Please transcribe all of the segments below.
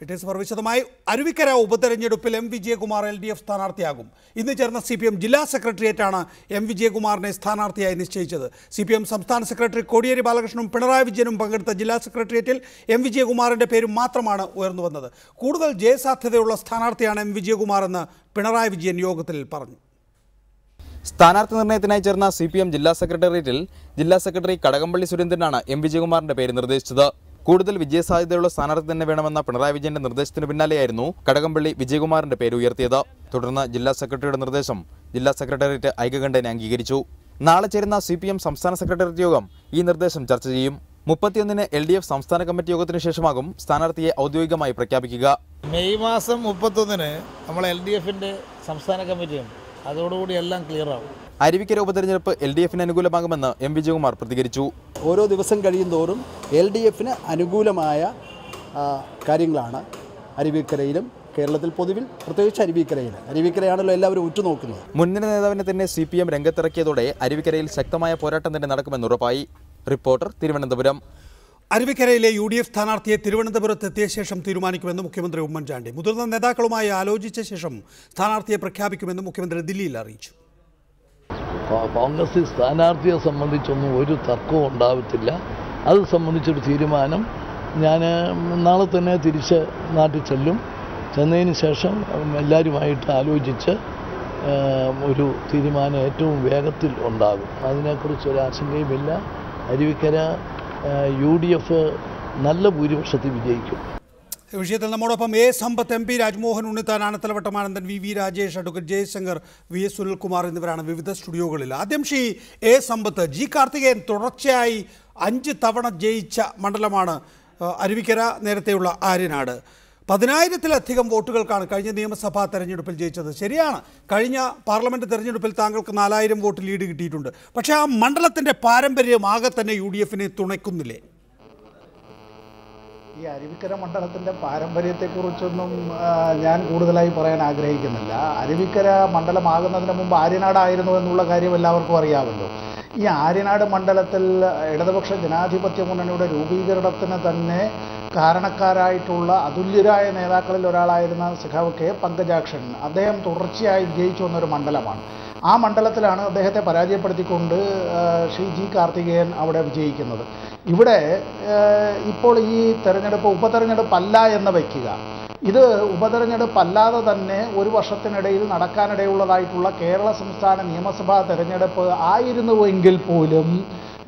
It is for വിശദമായി അരുവിക്കര ഉപതെരഞ്ഞെടുപ്പിൽ M Vijayakumar LDF സ്ഥാനാർത്ഥിയാകും. ഇന്ന് ചേർന്ന CPM ജില്ലാ സെക്രട്ടേറിയറ്റാണ് എം വിജയകുമാറിനെ സ്ഥാനാർത്ഥിയായി നിശ്ചയിച്ചത്. CPM സംസ്ഥാന സെക്രട്ടറി കോടിയേരി ബാലകൃഷ്ണനും പിണറായി വിജയനും പങ്കെടുത്ത ജില്ലാ സെക്രട്ടേറിയറ്റിൽ എം വിജയകുമാറിന്റെ പേര് മാത്രമാണ് ഉയർന്നു വന്നത്. കൂടുതൽ ജയസാധ്യതയുള്ള സ്ഥാനാർത്ഥിയാണ് എം വിജയകുമാർ എന്ന് പിണറായി വിജയൻ യോഗത്തിൽ പറഞ്ഞു. സ്ഥാനാർത്ഥി നിർണയത്തിനായി ചേർന്ന CPM ജില്ലാ സെക്രട്ടേറിയറ്റിൽ ജില്ലാ സെക്രട്ടറി കടകംപള്ളി സുരേന്ദ്രനാണ് എം വിജയകുമാറിന്റെ പേര് നിർദ്ദേശിച്ചത്. കൂടുതൽ വിജയസാധ്യതയുള്ള സ്ഥാനാർത്ഥി തന്നെ വേണമെന്ന പിണറായി വിജയന്റെ നിർദ്ദേശത്തിന് പിന്നാലെയായിരുന്നു കടകംപള്ളി വിജയകുമാറിന്റെ പേര് ഉയർത്തിയത്. തുടർന്ന് ജില്ലാ സെക്രട്ടറിയുടെ നിർദ്ദേശം ജില്ലാ സെക്രട്ടേറിയറ്റ് ഐകകണ്ഠേന അംഗീകരിച്ചു. നാളെ ചേരുന്ന CPM സംസ്ഥാന സെക്രട്ടേറിയറ്റ് യോഗം ഈ നിർദ്ദേശം ചർച്ച ചെയ്യും. 31-ന് LDF സംസ്ഥാന കമ്മിറ്റി യോഗത്തിന് ശേഷമാകും സ്ഥാനാർത്ഥിയെ ഔദ്യോഗികമായി പ്രഖ്യാപിക്കുക. മെയ് മാസം 31-ന് നമ്മൾ LDFന്റെ സംസ്ഥാന കമ്മിറ്റിയുണ്ട്. അതോടുകൂടി എല്ലാം ക്ലിയർ ആവും. അരുവിക്കര ഉപതെരഞ്ഞെടുപ്പ് LDFന് അനുകൂലമാകുമെന്ന് എം വിജയകുമാർ പ്രതികരിച്ചു. ഓരോ ദിവസം കഴിയുന്തോറും LDFന് അനുകൂലമായ കാര്യങ്ങളാണ് അരുവിക്കരയിലും കേരളത്തിൽ പൊതുവിൽ പ്രത്യേകിച്ച് അരുവിക്കരയാണല്ലോ എല്ലാവരും ഉറ്റുനോക്കുന്നത്. മുന്നണി നേതാവിനെ തന്നെ CPM രംഗത്തിറക്കിയതോടെ അരുവിക്കരയിൽ ശക്തമായ പോരാട്ടം തന്നെ നടക്കുമെന്ന് ഉറപ്പായി. റിപ്പോർട്ടർ തിരുവനന്തപുരം. അരുവിക്കരയിലെ UDF സ്ഥാനാർത്ഥിയെ തിരുവനന്തപുരത്ത് എത്തിയ ശേഷം തീരുമാനിക്കുമെന്ന് മുഖ്യമന്ത്രി ഉമ്മൻചാണ്ടി. മുതിർന്ന നേതാക്കളുമായി ആലോചിച്ച ശേഷം സ്ഥാനാർത്ഥിയെ പ്രഖ്യാപിക്കുമെന്ന് മുഖ്യമന്ത്രി ദില്ലിയിൽ അറിയിച്ചു. കോൺഗ്രസ് സ്ഥാനാർത്ഥിയെ സംബന്ധിച്ചൊന്നും ഒരു തർക്കവും ഉണ്ടാവത്തില്ല. അത് സംബന്ധിച്ചൊരു തീരുമാനം ഞാൻ നാളെ തന്നെ തിരിച്ച് നാട്ടിൽ ചെന്നതിന് ശേഷം എല്ലാവരുമായിട്ട് ആലോചിച്ച് ഒരു തീരുമാനം ഏറ്റവും വേഗത്തിൽ ഉണ്ടാകും. അതിനെക്കുറിച്ചൊരു ആശങ്കയുമില്ല. അരുവിക്കര UDF നല്ല ഭൂരിപക്ഷത്തിൽ വിജയിക്കും. വിഷയത്തിൽ നമ്മോടൊപ്പം A. Sampath, MP Rajmohan Unnithan, Anathalavattom Anandan, VV Rajesh, advocate Jaishankar, VS Sunilkumar എന്നിവരാണ് വിവിധ സ്റ്റുഡിയോകളിൽ. ആദ്യം Shri A. Sampath, G. Karthikeyan തുടർച്ചയായി 5 തവണ ജയിച്ച മണ്ഡലമാണ് അരുവിക്കര. നേരത്തെയുള്ള ആര്യനാട് 10,000-ലധികം വോട്ടുകൾക്കാണ് കഴിഞ്ഞ നിയമസഭാ തെരഞ്ഞെടുപ്പിൽ ജയിച്ചത്. ശരിയാണ്, കഴിഞ്ഞ പാർലമെൻറ്റ് തെരഞ്ഞെടുപ്പിൽ താങ്കൾക്ക് 4,000 വോട്ട് ലീഡ് കിട്ടിയിട്ടുണ്ട്. പക്ഷേ ആ മണ്ഡലത്തിൻ്റെ പാരമ്പര്യം ആകെ തന്നെ UDFനെ തുണയ്ക്കുന്നില്ലേ? ഈ അരുവിക്കര മണ്ഡലത്തിൻ്റെ പാരമ്പര്യത്തെക്കുറിച്ചൊന്നും ഞാൻ കൂടുതലായി പറയാൻ ആഗ്രഹിക്കുന്നില്ല. അരുവിക്കര മണ്ഡലമാകുന്നതിന് മുമ്പ് ആര്യനാടായിരുന്നു എന്നുള്ള കാര്യം എല്ലാവർക്കും അറിയാമല്ലോ. ഈ ആര്യനാട് മണ്ഡലത്തിൽ ഇടതുപക്ഷ ജനാധിപത്യ മുന്നണിയുടെ രൂപീകരണത്തിന് തന്നെ കാരണക്കാരായിട്ടുള്ള അതുല്യരായ നേതാക്കളിൽ ഒരാളായിരുന്ന സഖാവ് K. പങ്കജാക്ഷൻ, അദ്ദേഹം തുടർച്ചയായി വിജയിച്ചു വന്നൊരു മണ്ഡലമാണ്. ആ മണ്ഡലത്തിലാണ് അദ്ദേഹത്തെ പരാജയപ്പെടുത്തിക്കൊണ്ട് ശ്രീ G. കാർത്തികേയൻ അവിടെ വിജയിക്കുന്നത്. ഇവിടെ ഇപ്പോൾ ഈ തെരഞ്ഞെടുപ്പ് ഉപതെരഞ്ഞെടുപ്പല്ല എന്ന് വയ്ക്കുക. ഇത് ഉപതെരഞ്ഞെടുപ്പല്ലാതെ തന്നെ ഒരു വർഷത്തിനിടയിൽ നടക്കാനിടയുള്ളതായിട്ടുള്ള കേരള സംസ്ഥാന നിയമസഭാ തെരഞ്ഞെടുപ്പ് ആയിരുന്നുവെങ്കിൽ പോലും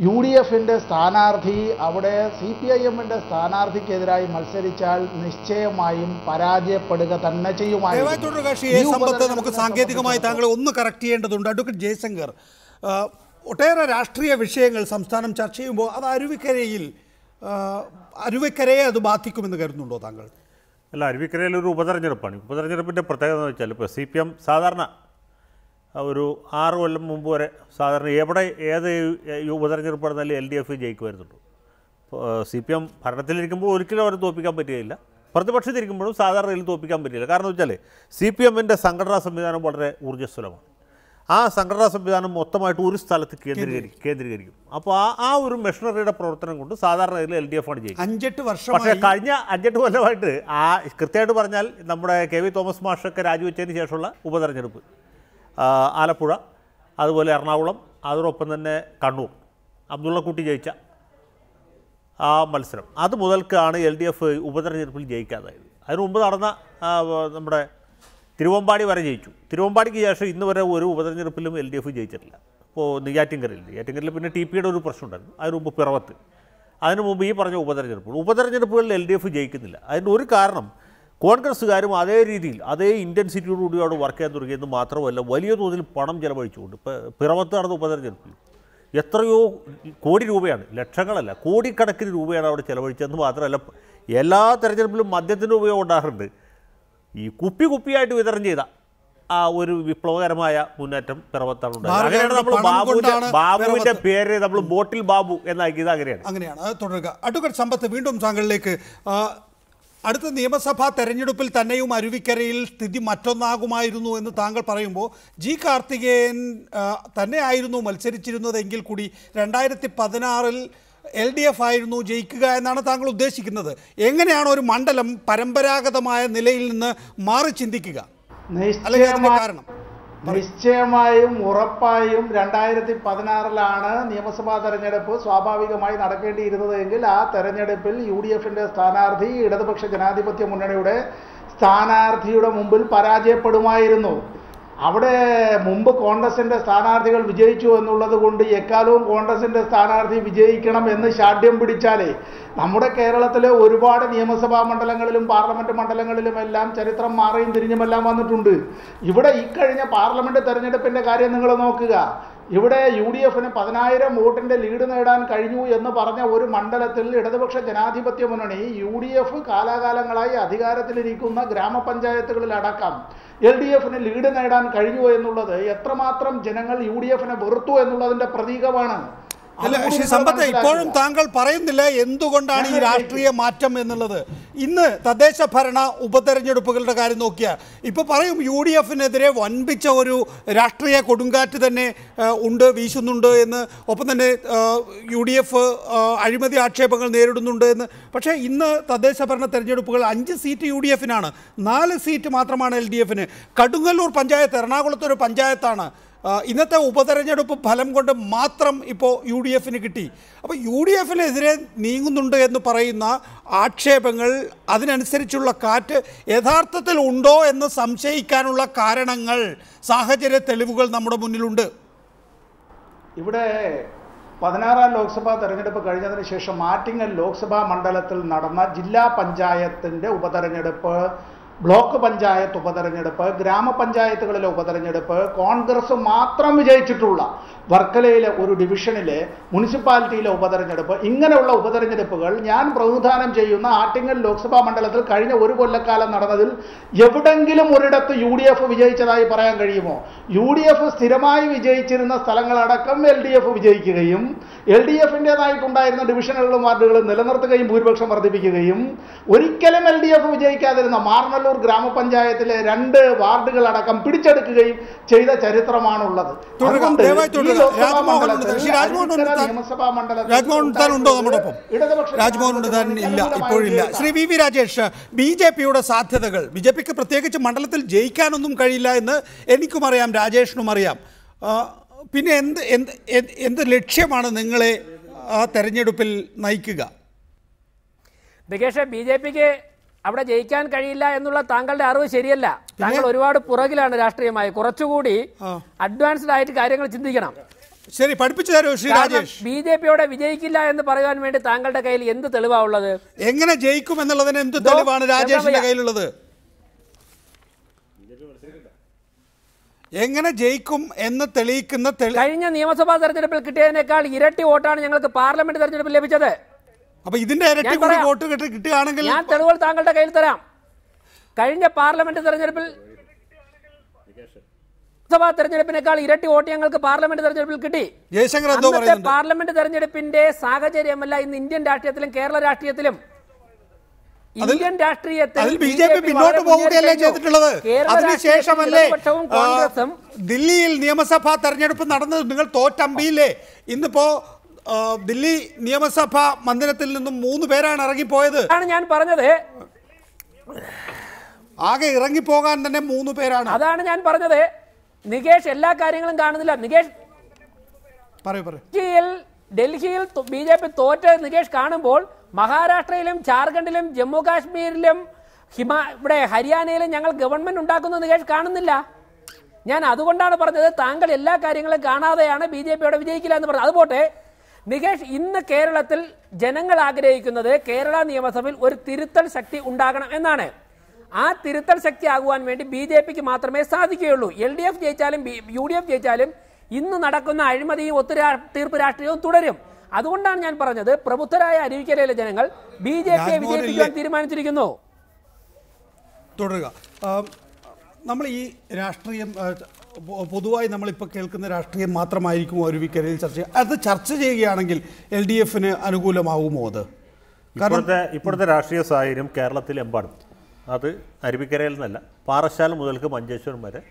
UDFന്റെ സ്ഥാനാർത്ഥി അവിടെ CPIMന്റെ സ്ഥാനാർത്ഥിക്കെതിരായി മത്സരിച്ചാൽ നിശ്ചയമായും പരാജയപ്പെടുക തന്നെ ചെയ്യുമായിരുന്നു. നമുക്ക് സാങ്കേതികമായി താങ്കളെ ഒന്ന് കറക്റ്റ് ചെയ്യേണ്ടതുണ്ട്. അഡ്വക്കേറ്റ് ജയശങ്കർ, ഒട്ടേറെ രാഷ്ട്രീയ വിഷയങ്ങൾ സംസ്ഥാനം ചർച്ച ചെയ്യുമ്പോൾ അത് അരുവിക്കരയെ അത് ബാധിക്കുമെന്ന് കരുതുന്നുണ്ടോ താങ്കൾ? അല്ല, അരുവിക്കരയിലൊരു ഉപതെരഞ്ഞെടുപ്പാണ്. ഉപതെരഞ്ഞെടുപ്പിൻ്റെ പ്രത്യേകത എന്ന് വെച്ചാൽ ഇപ്പോൾ CPM സാധാരണ ഒരു 6 കൊല്ലം മുമ്പ് വരെ സാധാരണ ഏത് ഉപതെരഞ്ഞെടുപ്പ് നടന്നാലും LDF ജയിക്കുമായിരുന്നുള്ളൂ. CPM ഭരണത്തിലിരിക്കുമ്പോൾ ഒരിക്കലും അവരെ തോൽപ്പിക്കാൻ പറ്റുകയില്ല. പ്രതിപക്ഷത്തിരിക്കുമ്പോഴും സാധാരണയിൽ തോൽപ്പിക്കാൻ പറ്റില്ല. കാരണം എന്ന് വെച്ചാൽ CPMൻ്റെ സംഘടനാ സംവിധാനം വളരെ ഊർജ്ജസ്വലമാണ്. ആ സംഘടനാ സംവിധാനം മൊത്തമായിട്ട് ഒരു സ്ഥലത്ത് കേന്ദ്രീകരിക്കും. അപ്പോൾ ആ ഒരു മെഷീനറിയുടെ പ്രവർത്തനം കൊണ്ട് സാധാരണയിൽ LDF ആണ് ജയിക്കും. 5-8 വർഷം. പക്ഷേ കഴിഞ്ഞ 5-8 കൊല്ലമായിട്ട് കൃത്യമായിട്ട് പറഞ്ഞാൽ നമ്മുടെ KV തോമസ് മാഷൊക്കെ രാജിവെച്ചതിന് ശേഷമുള്ള ഉപതെരഞ്ഞെടുപ്പ്, ആലപ്പുഴ, അതുപോലെ എറണാകുളം, അതോടൊപ്പം തന്നെ കണ്ണൂർ അബ്ദുള്ളക്കുട്ടി ജയിച്ച ആ മത്സരം, അത് മുതൽക്കാണ് LDF ഉപതെരഞ്ഞെടുപ്പിൽ ജയിക്കാതായത്. അതിന് മുമ്പ് നടന്ന നമ്മുടെ തിരുവമ്പാടി വരെ ജയിച്ചു. തിരുവമ്പാടിക്ക് ശേഷം ഇന്ന് വരെ ഒരു ഉപതെരഞ്ഞെടുപ്പിലും LDF ജയിച്ചിട്ടില്ല. ഇപ്പോൾ നെയ്യാറ്റിൻകരയിൽ പിന്നെ TPയുടെ ഒരു പ്രശ്നം ഉണ്ടായിരുന്നു. അതിന് മുമ്പ് പിറവത്ത്, അതിന് മുമ്പ് ഈ പറഞ്ഞ ഉപതെരഞ്ഞെടുപ്പുകളിൽ LDF ജയിക്കുന്നില്ല. അതിൻ്റെ ഒരു കാരണം കോൺഗ്രസ്സുകാരും അതേ രീതിയിൽ അതേ ഇൻറ്റൻസിറ്റിയോടുകൂടി അവിടെ വർക്ക് ചെയ്യാൻ തുടങ്ങിയെന്ന് മാത്രമല്ല, വലിയ തോതിൽ പണം ചെലവഴിച്ചുകൊണ്ട് ഇപ്പോൾ പിറവത്ത് നടന്ന ഉപതെരഞ്ഞെടുപ്പിൽ എത്രയോ കോടി രൂപയാണ്, ലക്ഷങ്ങളല്ല കോടിക്കണക്കിന് രൂപയാണ് അവിടെ ചെലവഴിച്ചതെന്ന് മാത്രമല്ല, എല്ലാ തെരഞ്ഞെടുപ്പിലും മദ്യത്തിൻ്റെ ഉപയോഗം ഉണ്ടാകാറുണ്ട്. ഈ കുപ്പിയായിട്ട് വിതരണം ചെയ്ത ആ ഒരു വിപ്ലവകരമായ മുന്നേറ്റം പിറവത്താണ് ഉണ്ടായത്. അങ്ങനെയാണ് നമ്മൾ ബാബുവിൻ്റെ പേര് നമ്മൾ ബോട്ടിൽ ബാബു എന്നാക്കിയത്. അങ്ങനെയാണ് തുടരുക. അഡ്വക്കേറ്റ് സമ്പത്ത്, വീണ്ടും താങ്കളിലേക്ക്. അടുത്ത നിയമസഭാ തെരഞ്ഞെടുപ്പിൽ തന്നെയും അരുവിക്കരയിൽ സ്ഥിതി മറ്റൊന്നാകുമായിരുന്നു എന്ന് താങ്കൾ പറയുമ്പോൾ G. കാർത്തികേയൻ തന്നെയായിരുന്നു മത്സരിച്ചിരുന്നതെങ്കിൽ കൂടി 2016-ൽ LDF ആയിരുന്നു ജയിക്കുക എന്നാണ് താങ്കൾ ഉദ്ദേശിക്കുന്നത്. എങ്ങനെയാണ് ഒരു മണ്ഡലം പരമ്പരാഗതമായ നിലയിൽ നിന്ന് മാറി ചിന്തിക്കുക? കാരണം നിശ്ചയമായും ഉറപ്പായും 2016 നിയമസഭാ തെരഞ്ഞെടുപ്പ് സ്വാഭാവികമായി നടക്കേണ്ടിയിരുന്നത് എങ്കിൽ ആ തെരഞ്ഞെടുപ്പിൽ UDFന്റെ സ്ഥാനാർത്ഥി ഇടതുപക്ഷ ജനാധിപത്യ മുന്നണിയുടെ സ്ഥാനാർത്ഥിയുടെ മുമ്പിൽ പരാജയപ്പെടുമായിരുന്നു. അവിടെ മുമ്പ് കോൺഗ്രസിന്റെ സ്ഥാനാർത്ഥികൾ വിജയിച്ചു എന്നുള്ളത് കൊണ്ട് എക്കാലവും കോൺഗ്രസിന്റെ സ്ഥാനാർത്ഥി വിജയിക്കണം എന്ന് ശാഠ്യം പിടിച്ചാലേ നമ്മുടെ കേരളത്തിലെ ഒരുപാട് നിയമസഭാ മണ്ഡലങ്ങളിലും പാർലമെന്റ് മണ്ഡലങ്ങളിലുമെല്ലാം ചരിത്രം മാറിയും തിരിഞ്ഞുമെല്ലാം വന്നിട്ടുണ്ട്. ഇവിടെ ഇക്കഴിഞ്ഞ പാർലമെന്റ് തെരഞ്ഞെടുപ്പിന്റെ കാര്യം നിങ്ങൾ നോക്കുക. ഇവിടെ UDFന് 10,000 വോട്ടിന്റെ ലീഡ് നേടാൻ കഴിഞ്ഞു എന്ന് പറഞ്ഞ ഒരു മണ്ഡലത്തിൽ ഇടതുപക്ഷ ജനാധിപത്യ മുന്നണി UDF കാലാകാലങ്ങളായി അധികാരത്തിലിരിക്കുന്ന ഗ്രാമപഞ്ചായത്തുകളിലടക്കം LDFന് ലീഡ് നേടാൻ കഴിഞ്ഞു എന്നുള്ളത് എത്രമാത്രം ജനങ്ങൾ UDFനെ വെറുത്തു എന്നുള്ളതിന്റെ പ്രതീകമാണ്. അല്ല ശ്രീ സമ്പത്ത്, ഇപ്പോഴും താങ്കൾ പറയുന്നില്ല എന്തുകൊണ്ടാണ് ഈ രാഷ്ട്രീയ മാറ്റം എന്നുള്ളത്. ഇന്ന് തദ്ദേശ ഭരണ ഉപതെരഞ്ഞെടുപ്പുകളുടെ കാര്യം നോക്കിയാൽ ഇപ്പോൾ പറയും UDFനെതിരെ വൻപിച്ച ഒരു രാഷ്ട്രീയ കൊടുങ്കാറ്റ് തന്നെ വീശുന്നുണ്ട് എന്ന്. ഒപ്പം തന്നെ UDF അഴിമതി ആക്ഷേപങ്ങൾ നേരിടുന്നുണ്ട് എന്ന്. പക്ഷേ ഇന്ന് തദ്ദേശ ഭരണ തെരഞ്ഞെടുപ്പുകൾ 5 സീറ്റ് UDFനാണ്, 4 സീറ്റ് മാത്രമാണ് LDFന്. കടുങ്ങല്ലൂർ പഞ്ചായത്ത് എറണാകുളത്തൊരു പഞ്ചായത്താണ്. ഇന്നത്തെ ഉപതെരഞ്ഞെടുപ്പ് ഫലം കൊണ്ട് മാത്രം ഇപ്പോൾ UDFന് കിട്ടി. അപ്പോൾ UDFനെതിരെ നീങ്ങുന്നുണ്ട് എന്ന് പറയുന്ന ആക്ഷേപങ്ങൾ, അതിനനുസരിച്ചുള്ള കാറ്റ് യഥാർത്ഥത്തിൽ ഉണ്ടോ എന്ന് സംശയിക്കാനുള്ള കാരണങ്ങൾ, സാഹചര്യ തെളിവുകൾ നമ്മുടെ മുന്നിലുണ്ട്. ഇവിടെ 16 ലോക്സഭാ തെരഞ്ഞെടുപ്പ് കഴിഞ്ഞതിന് ശേഷം ആറ്റിങ്ങൽ ലോക്സഭാ മണ്ഡലത്തിൽ നടന്ന ജില്ലാ പഞ്ചായത്തിൻ്റെ ഉപതെരഞ്ഞെടുപ്പ്, ബ്ലോക്ക് പഞ്ചായത്ത് ഉപതെരഞ്ഞെടുപ്പ്, ഗ്രാമപഞ്ചായത്തുകളിലെ ഉപതെരഞ്ഞെടുപ്പ്, കോൺഗ്രസ് മാത്രം വിജയിച്ചിട്ടുള്ള വർക്കലയിലെ ഒരു ഡിവിഷനിലെ മുനിസിപ്പാലിറ്റിയിലെ ഉപതെരഞ്ഞെടുപ്പ്, ഇങ്ങനെയുള്ള ഉപതെരഞ്ഞെടുപ്പുകൾ ഞാൻ പ്രതിനിധാനം ചെയ്യുന്ന ആറ്റിങ്ങൽ ലോക്സഭാ മണ്ഡലത്തിൽ കഴിഞ്ഞ ഒരു കൊല്ലക്കാലം നടന്നതിൽ എവിടെങ്കിലും ഒരിടത്ത് UDF വിജയിച്ചതായി പറയാൻ കഴിയുമോ? UDF സ്ഥിരമായി വിജയിച്ചിരുന്ന സ്ഥലങ്ങളടക്കം LDF വിജയിക്കുകയും LDFൻ്റെതായിട്ടുണ്ടായിരുന്ന ഡിവിഷനുകളും വാർഡുകളും നിലനിർത്തുകയും ഭൂരിപക്ഷം വർദ്ധിപ്പിക്കുകയും ഒരിക്കലും LDF വിജയിക്കാതിരുന്ന മാർനല്ലൂർ ഗ്രാമപഞ്ചായത്തിലെ 2 വാർഡുകളടക്കം പിടിച്ചെടുക്കുകയും ചെയ്ത ചരിത്രമാണുള്ളത്. ഇപ്പോഴില്ല. ശ്രീ VV രാജേഷ്, BJPയുടെ സാധ്യതകൾ, BJPക്ക് പ്രത്യേകിച്ച് മണ്ഡലത്തിൽ ജയിക്കാനൊന്നും കഴിയില്ല എന്ന് എനിക്കും അറിയാം, രാജേഷിനും അറിയാം. പിന്നെ എന്ത് ലക്ഷ്യമാണ് നിങ്ങളെ ആ തെരഞ്ഞെടുപ്പിൽ നയിക്കുക? നികേഷ്, BJPക്ക് അവിടെ ജയിക്കാൻ കഴിയില്ല എന്നുള്ള താങ്കളുടെ അറിവ് ശരിയല്ല. താങ്കൾ ഒരുപാട് പുറകിലാണ് രാഷ്ട്രീയമായി. കുറച്ചുകൂടി അഡ്വാൻസ്ഡ് ആയിട്ട് കാര്യങ്ങൾ ചിന്തിക്കണം. ശരി, പഠിപ്പിച്ചു തരൂ ശ്രീ രാജേഷ്. BJPയോടെ വിജയിക്കില്ല എന്ന് പറയാൻ വേണ്ടി താങ്കളുടെ കയ്യിൽ എന്ത് തെളിവാ ഉള്ളത്? എങ്ങനെ ജയിക്കും എന്നുള്ളതിന് എന്ത് തെളിവാണ് രാജേഷിന്റെ കയ്യിലുള്ളത്? എങ്ങനെ ജയിക്കും എന്ന് തെളിയിക്കുന്ന കഴിഞ്ഞ നിയമസഭാ തെരഞ്ഞെടുപ്പിൽ കിട്ടിയതിനേക്കാൾ ഇരട്ടി വോട്ടാണ് ഞങ്ങൾക്ക് പാർലമെന്റ് തെരഞ്ഞെടുപ്പിൽ ലഭിച്ചത്. അപ്പൊ ഇതിന്റെ ഇരട്ടി വോട്ട് കിട്ടുകയാണെങ്കിൽ ഞാൻ തെളിവുകൾ താങ്കളുടെ കയ്യിൽ തരാം. കഴിഞ്ഞ പാർലമെന്റ് തെരഞ്ഞെടുപ്പിൽ ലോക്സഭാ തെരഞ്ഞെടുപ്പിനേക്കാൾ ഇരട്ടി വോട്ട് ഞങ്ങൾക്ക് പാർലമെന്റ് തെരഞ്ഞെടുപ്പിൽ കിട്ടി. അന്നത്തെ പാർലമെന്റ് തെരഞ്ഞെടുപ്പിന്റെ സാഹചര്യമല്ല ഇന്ന് ഇന്ത്യൻ രാഷ്ട്രീയത്തിലും കേരള രാഷ്ട്രീയത്തിലും. ഇന്ത്യൻ രാഷ്ട്രീയത്തിൽ BJP പിന്നോട്ട് പോവുകയല്ലേ ചെയ്തിട്ടുള്ളത്? അതിനുശേഷമല്ലേ ദില്ലിയിൽ നിയമസഭാ തെരഞ്ഞെടുപ്പ് നടന്നത്? നിങ്ങൾ തോറ്റമ്പിയില്ലേ? ഇന്നിപ്പോ ദില്ലി നിയമസഭാ മന്ദിരത്തിൽ നിന്നും 3 പേരാണ് ഇറങ്ങിപ്പോയത്. ഞാൻ പറഞ്ഞത് ആകെ ഇറങ്ങിപ്പോകാൻ തന്നെ 3 പേരാണ്. അതാണ് ഞാൻ പറഞ്ഞത്. നികേഷ് എല്ലാ കാര്യങ്ങളും കാണുന്നില്ല. നികേഷ് ഡൽഹിയിൽ BJP തോറ്റ് നികേഷ് കാണുമ്പോൾ മഹാരാഷ്ട്രയിലും ജാർഖണ്ഡിലും ജമ്മു കാശ്മീരിലും ഇവിടെ ഹരിയാനയിലും ഞങ്ങൾ ഗവൺമെന്റ് ഉണ്ടാക്കുന്നത് നികേഷ് കാണുന്നില്ല. ഞാൻ അതുകൊണ്ടാണ് പറഞ്ഞത് താങ്കൾ എല്ലാ കാര്യങ്ങളും കാണാതെയാണ് BJPയോടെ വിജയിക്കില്ല എന്ന് പറഞ്ഞത്. അതുപോട്ടെ നികേഷ്, ഇന്ന് കേരളത്തിൽ ജനങ്ങൾ ആഗ്രഹിക്കുന്നത് കേരള നിയമസഭയിൽ ഒരു തിരുത്തൽ ശക്തി ഉണ്ടാകണം എന്നാണ്. ആ തിരുത്തൽ ശക്തി ആകുവാൻ വേണ്ടി BJPക്ക് മാത്രമേ സാധിക്കുകയുള്ളൂ. LDF ജയിച്ചാലും UDF ജയിച്ചാലും ഇന്ന് നടക്കുന്ന അഴിമതിയും ഒത്തുതീർപ്പ് രാഷ്ട്രീയവും തുടരും. അതുകൊണ്ടാണ് ഞാൻ പറഞ്ഞത് പ്രബുദ്ധരായ അരുവിക്കരയിലെ ജനങ്ങൾ BJPയെ വിജയിപ്പിക്കാൻ തീരുമാനിച്ചിരിക്കുന്നു. തുടരുക. നമ്മൾ ഈ രാഷ്ട്രീയം പൊതുവായി നമ്മളിപ്പോൾ കേൾക്കുന്ന രാഷ്ട്രീയം മാത്രമായിരിക്കും അരുവിക്കരയിൽ അത് ചർച്ച ചെയ്യുകയാണെങ്കിൽ LDFന് അനുകൂലമാകുമോ? അത് ഇപ്പോഴത്തെ രാഷ്ട്രീയ സാഹചര്യം കേരളത്തിലെമ്പാടും, അത് അരുവിക്കരയിൽ നിന്നല്ല, പാറശാല മുതൽക്ക് മഞ്ചേശ്വരം വരെ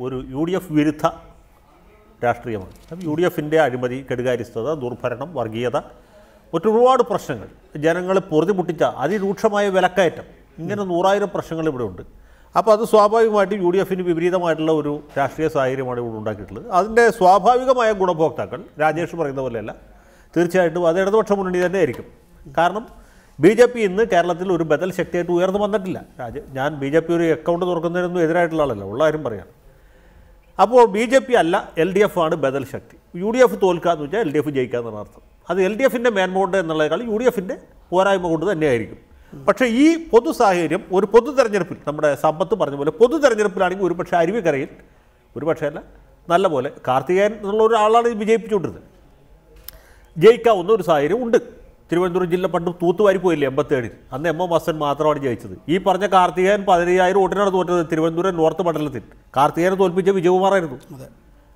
ഒരു UDF വിരുദ്ധ രാഷ്ട്രീയമാണ്. UDFൻ്റെ അഴിമതി, കെടുകാര്യസ്ഥത, ദുർഭരണം, വർഗീയത, ഒരുപാട് പ്രശ്നങ്ങൾ, ജനങ്ങൾ പൊറുതിമുട്ടിച്ച അതിരൂക്ഷമായ വിലക്കയറ്റം, ഇങ്ങനെ 100,000 പ്രശ്നങ്ങൾ ഇവിടെ ഉണ്ട്. അപ്പോൾ അത് സ്വാഭാവികമായിട്ടും UDF വിപരീതമായിട്ടുള്ള ഒരു രാഷ്ട്രീയ സാഹചര്യമാണ് ഇവിടെ ഉണ്ടാക്കിയിട്ടുള്ളത്. അതിൻ്റെ സ്വാഭാവികമായ ഗുണഭോക്താക്കൾ രാജേഷ് പറയുന്ന പോലെയല്ല, തീർച്ചയായിട്ടും അത് ഇടതുപക്ഷ മുന്നണി തന്നെ ആയിരിക്കും. കാരണം BJP ഇന്ന് കേരളത്തിൽ ഒരു ബദൽ ശക്തിയായിട്ട് ഉയർന്നു വന്നിട്ടില്ല. ഞാൻ BJP ഒരു അക്കൗണ്ട് തുറക്കുന്നതിനൊന്നും എതിരായിട്ടുള്ള ആളല്ല, ഉള്ള കാര്യം പറയാം. അപ്പോൾ BJP അല്ല, LDF ആണ് ബദൽ ശക്തി. UDF തോൽക്കുക എന്ന് വെച്ചാൽ LDF ജയിക്കുക എന്നാണ് അർത്ഥം. അത് LDFിൻ്റെ മേന്മ എന്നുള്ളതിനേക്കാൾ UDFിൻ്റെ പോരായ്മ കൊണ്ട് തന്നെയായിരിക്കും. പക്ഷേ ഈ പൊതു സാഹചര്യം ഒരു പൊതു തെരഞ്ഞെടുപ്പിൽ, നമ്മുടെ സമ്പത്ത് പറഞ്ഞ പോലെ പൊതു തെരഞ്ഞെടുപ്പിലാണെങ്കിൽ ഒരുപക്ഷെ അരുവിക്കരയിൽ, ഒരുപക്ഷെ അല്ല നല്ല പോലെ കാർത്തികേയൻ എന്നുള്ള ഒരാളാണ് ഇത് വിജയിപ്പിച്ചുകൊണ്ടിരുന്നത്, ജയിക്കാവുന്ന ഒരു സാഹചര്യം ഉണ്ട്. തിരുവനന്തപുരം ജില്ല പണ്ട് തൂത്തുവാരി പോയില്ലേ 87-ൽ, അന്ന് M.M. വാസൻ മാത്രമാണ് ജയിച്ചത്. ഈ പറഞ്ഞ കാർത്തികേയൻ 15,000 വോട്ടിനാണ് തോറ്റത് തിരുവനന്തപുരം നോർത്ത് മണ്ഡലത്തിൽ. കാർത്തികേയനെ തോൽപ്പിച്ച വിജയകുമാറായിരുന്നു.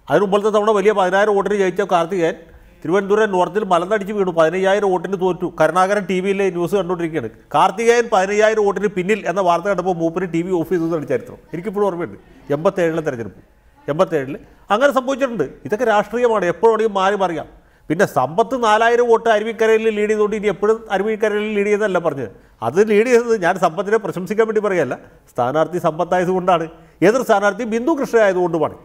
അതിന് മുമ്പത്തെ തവണ വലിയ 10,000 വോട്ടിന് ജയിച്ച കാർത്തികേയൻ തിരുവനന്തപുരം നോർത്തിൽ മലന്നടിച്ച് വീണു, 15,000 വോട്ടിന് തോറ്റു. കരുണാകരൻ TV-യിലെ ന്യൂസ് കണ്ടുകൊണ്ടിരിക്കുകയാണ്. കാർത്തികേയൻ 15,000 വോട്ടിന് പിന്നിൽ എന്ന വാർത്ത കണ്ടപ്പോൾ മൂപ്പര് TV ഓഫ് ചെയ്തതാണ് ചരിത്രം. എനിക്കിപ്പോഴും ഓർമ്മയുണ്ട് 87-ലെ തെരഞ്ഞെടുപ്പ്, 87-ൽ അങ്ങനെ സംഭവിച്ചിട്ടുണ്ട്. ഇതൊക്കെ രാഷ്ട്രീയമാണ്, എപ്പോഴും മാറി മറിയാം. പിന്നെ സമ്പത്ത് 4,000 വോട്ട് അരുവിക്കരയിൽ ലീഡ് ചെയ്തുകൊണ്ട് ഇനി എപ്പോഴും അരുവിക്കരയിൽ ലീഡ് ചെയ്തതല്ല പറഞ്ഞത്. അത് ലീഡ് ചെയ്തത് ഞാൻ സമ്പത്തിനെ പ്രശംസിക്കാൻ വേണ്ടി പറയല്ല, സ്ഥാനാർത്ഥി സമ്പത്തായതുകൊണ്ടാണ്, എതിർ സ്ഥാനാർത്ഥി ബിന്ദു കൃഷ്ണ ആയതുകൊണ്ടുമാണ്.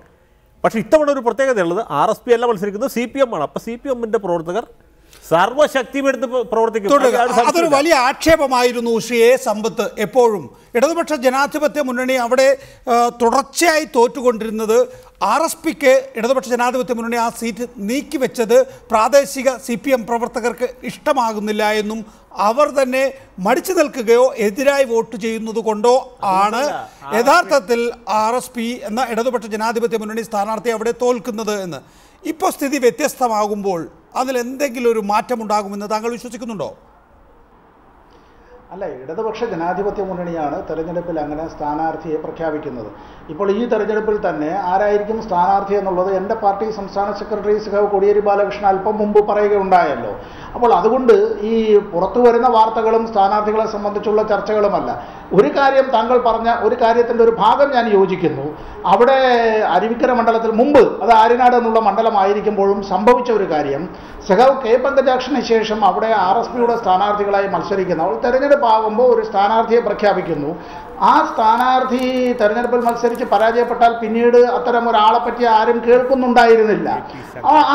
പക്ഷേ ഇത്തവണ ഒരു പ്രത്യേകതയുള്ളത് RSP അല്ല മത്സരിക്കുന്നത്, CPM ആണ്. അപ്പോൾ CPM-ന്റെ പ്രവർത്തകർ സർവശക്തിയും എടുത്ത് പ്രവർത്തിക്കും. അതൊരു വലിയ ആക്ഷേപമായിരുന്നു ശ്രീ A. സമ്പത്ത്. എപ്പോഴും ഇടതുപക്ഷ ജനാധിപത്യ മുന്നണി അവിടെ തുടർച്ചയായി തോറ്റുകൊണ്ടിരുന്നത്. RSPക്ക് ഇടതുപക്ഷ ജനാധിപത്യ മുന്നണി ആ സീറ്റ് നീക്കിവെച്ചത് പ്രാദേശിക CPM പ്രവർത്തകർക്ക് ഇഷ്ടമാകുന്നില്ല എന്നും അവർ തന്നെ മടിച്ചു നിൽക്കുകയോ എതിരായി വോട്ട് ചെയ്യുന്നത് കൊണ്ടോ ആണ് യഥാർത്ഥത്തിൽ RSP എന്ന ഇടതുപക്ഷ ജനാധിപത്യ മുന്നണി സ്ഥാനാർത്ഥി അവിടെ തോൽക്കുന്നത് എന്ന്. ഇപ്പോൾ സ്ഥിതി വ്യത്യസ്തമാകുമ്പോൾ അതിലെന്തെങ്കിലും ഒരു മാറ്റമുണ്ടാകുമെന്ന് താങ്കൾ വിശ്വസിക്കുന്നുണ്ടോ? അല്ല, ഇടതുപക്ഷ ജനാധിപത്യ മുന്നണിയാണ് തെരഞ്ഞെടുപ്പിൽ അങ്ങനെ സ്ഥാനാർത്ഥിയെ പ്രഖ്യാപിക്കുന്നത്. ഇപ്പോൾ ഈ തെരഞ്ഞെടുപ്പിൽ തന്നെ ആരായിരിക്കും സ്ഥാനാർത്ഥി എന്നുള്ളത് എൻ്റെ പാർട്ടി സംസ്ഥാന സെക്രട്ടറി സഖാവ് കോടിയേരി ബാലകൃഷ്ണൻ അല്പം മുമ്പ് പറയുകയുണ്ടായല്ലോ. അപ്പോൾ അതുകൊണ്ട് ഈ പുറത്തു വരുന്ന വാർത്തകളും സ്ഥാനാർത്ഥികളെ സംബന്ധിച്ചുള്ള ചർച്ചകളുമല്ല. ഒരു കാര്യം താങ്കൾ പറഞ്ഞ ഒരു കാര്യത്തിൻ്റെ ഒരു ഭാഗം ഞാൻ യോജിക്കുന്നു. അവിടെ അരുവിക്കര മണ്ഡലത്തിൽ മുമ്പ് അത് ആര്യനാട് എന്നുള്ള മണ്ഡലമായിരിക്കുമ്പോഴും സംഭവിച്ച ഒരു കാര്യം, സഖാവ് K. പങ്കജാക്ഷന് ശേഷം അവിടെ RSPയുടെ സ്ഥാനാർത്ഥികളായി മത്സരിക്കുന്ന തെരഞ്ഞെടുപ്പ് ആകുമ്പോൾ ഒരു സ്ഥാനാർത്ഥിയെ പ്രഖ്യാപിക്കുന്നു. ആ സ്ഥാനാർത്ഥി തെരഞ്ഞെടുപ്പിൽ മത്സരിച്ച് പരാജയപ്പെട്ടാൽ പിന്നീട് അത്തരം ഒരാളെപ്പറ്റി ആരും കേൾക്കുന്നുണ്ടായിരുന്നില്ല.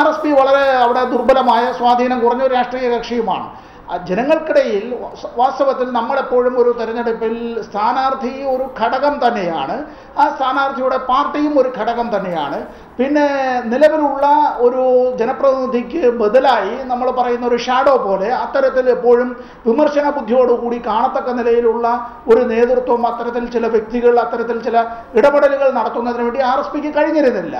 RSP വളരെ അവിടെ ദുർബലമായ സ്വാധീനം കുറഞ്ഞ ഒരു രാഷ്ട്രീയ കക്ഷിയുമാണ്. ജനങ്ങൾക്കിടയിൽ വാസ്തവത്തിൽ നമ്മളെപ്പോഴും ഒരു തെരഞ്ഞെടുപ്പിൽ സ്ഥാനാർത്ഥി ഒരു ഘടകം തന്നെയാണ്, ആ സ്ഥാനാർത്ഥിയുടെ പാർട്ടിയും ഒരു ഘടകം തന്നെയാണ്. പിന്നെ നിലവിലുള്ള ഒരു ജനപ്രതിനിധിക്ക് ബദലായി നമ്മൾ പറയുന്ന ഒരു ഷാഡോ പോലെ അത്തരത്തിൽ എപ്പോഴും വിമർശന ബുദ്ധിയോടുകൂടി കാണത്തക്ക നിലയിലുള്ള ഒരു നേതൃത്വം, അത്തരത്തിൽ ചില വ്യക്തികൾ, അത്തരത്തിൽ ചില ഇടപെടലുകൾ നടത്തുന്നതിന് വേണ്ടി RSPക്ക് കഴിഞ്ഞിരുന്നില്ല.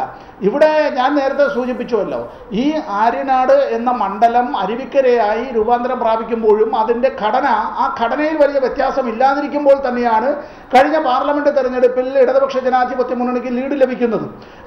ഇവിടെ ഞാൻ നേരത്തെ സൂചിപ്പിച്ചുവല്ലോ, ഈ ആര്യനാട് എന്ന മണ്ഡലം അരുവിക്കരയായി രൂപാന്തരം പ്രാപിക്കുമ്പോഴും അതിൻ്റെ ഘടന, ആ ഘടനയിൽ വലിയ വ്യത്യാസം ഇല്ലാതിരിക്കുമ്പോൾ തന്നെയാണ് കഴിഞ്ഞ പാർലമെന്റ് തെരഞ്ഞെടുപ്പിൽ ഇടതുപക്ഷ ജനാധിപത്യ മുന്നണിക്ക് ലീഡ് ലഭിക്കുന്നത്.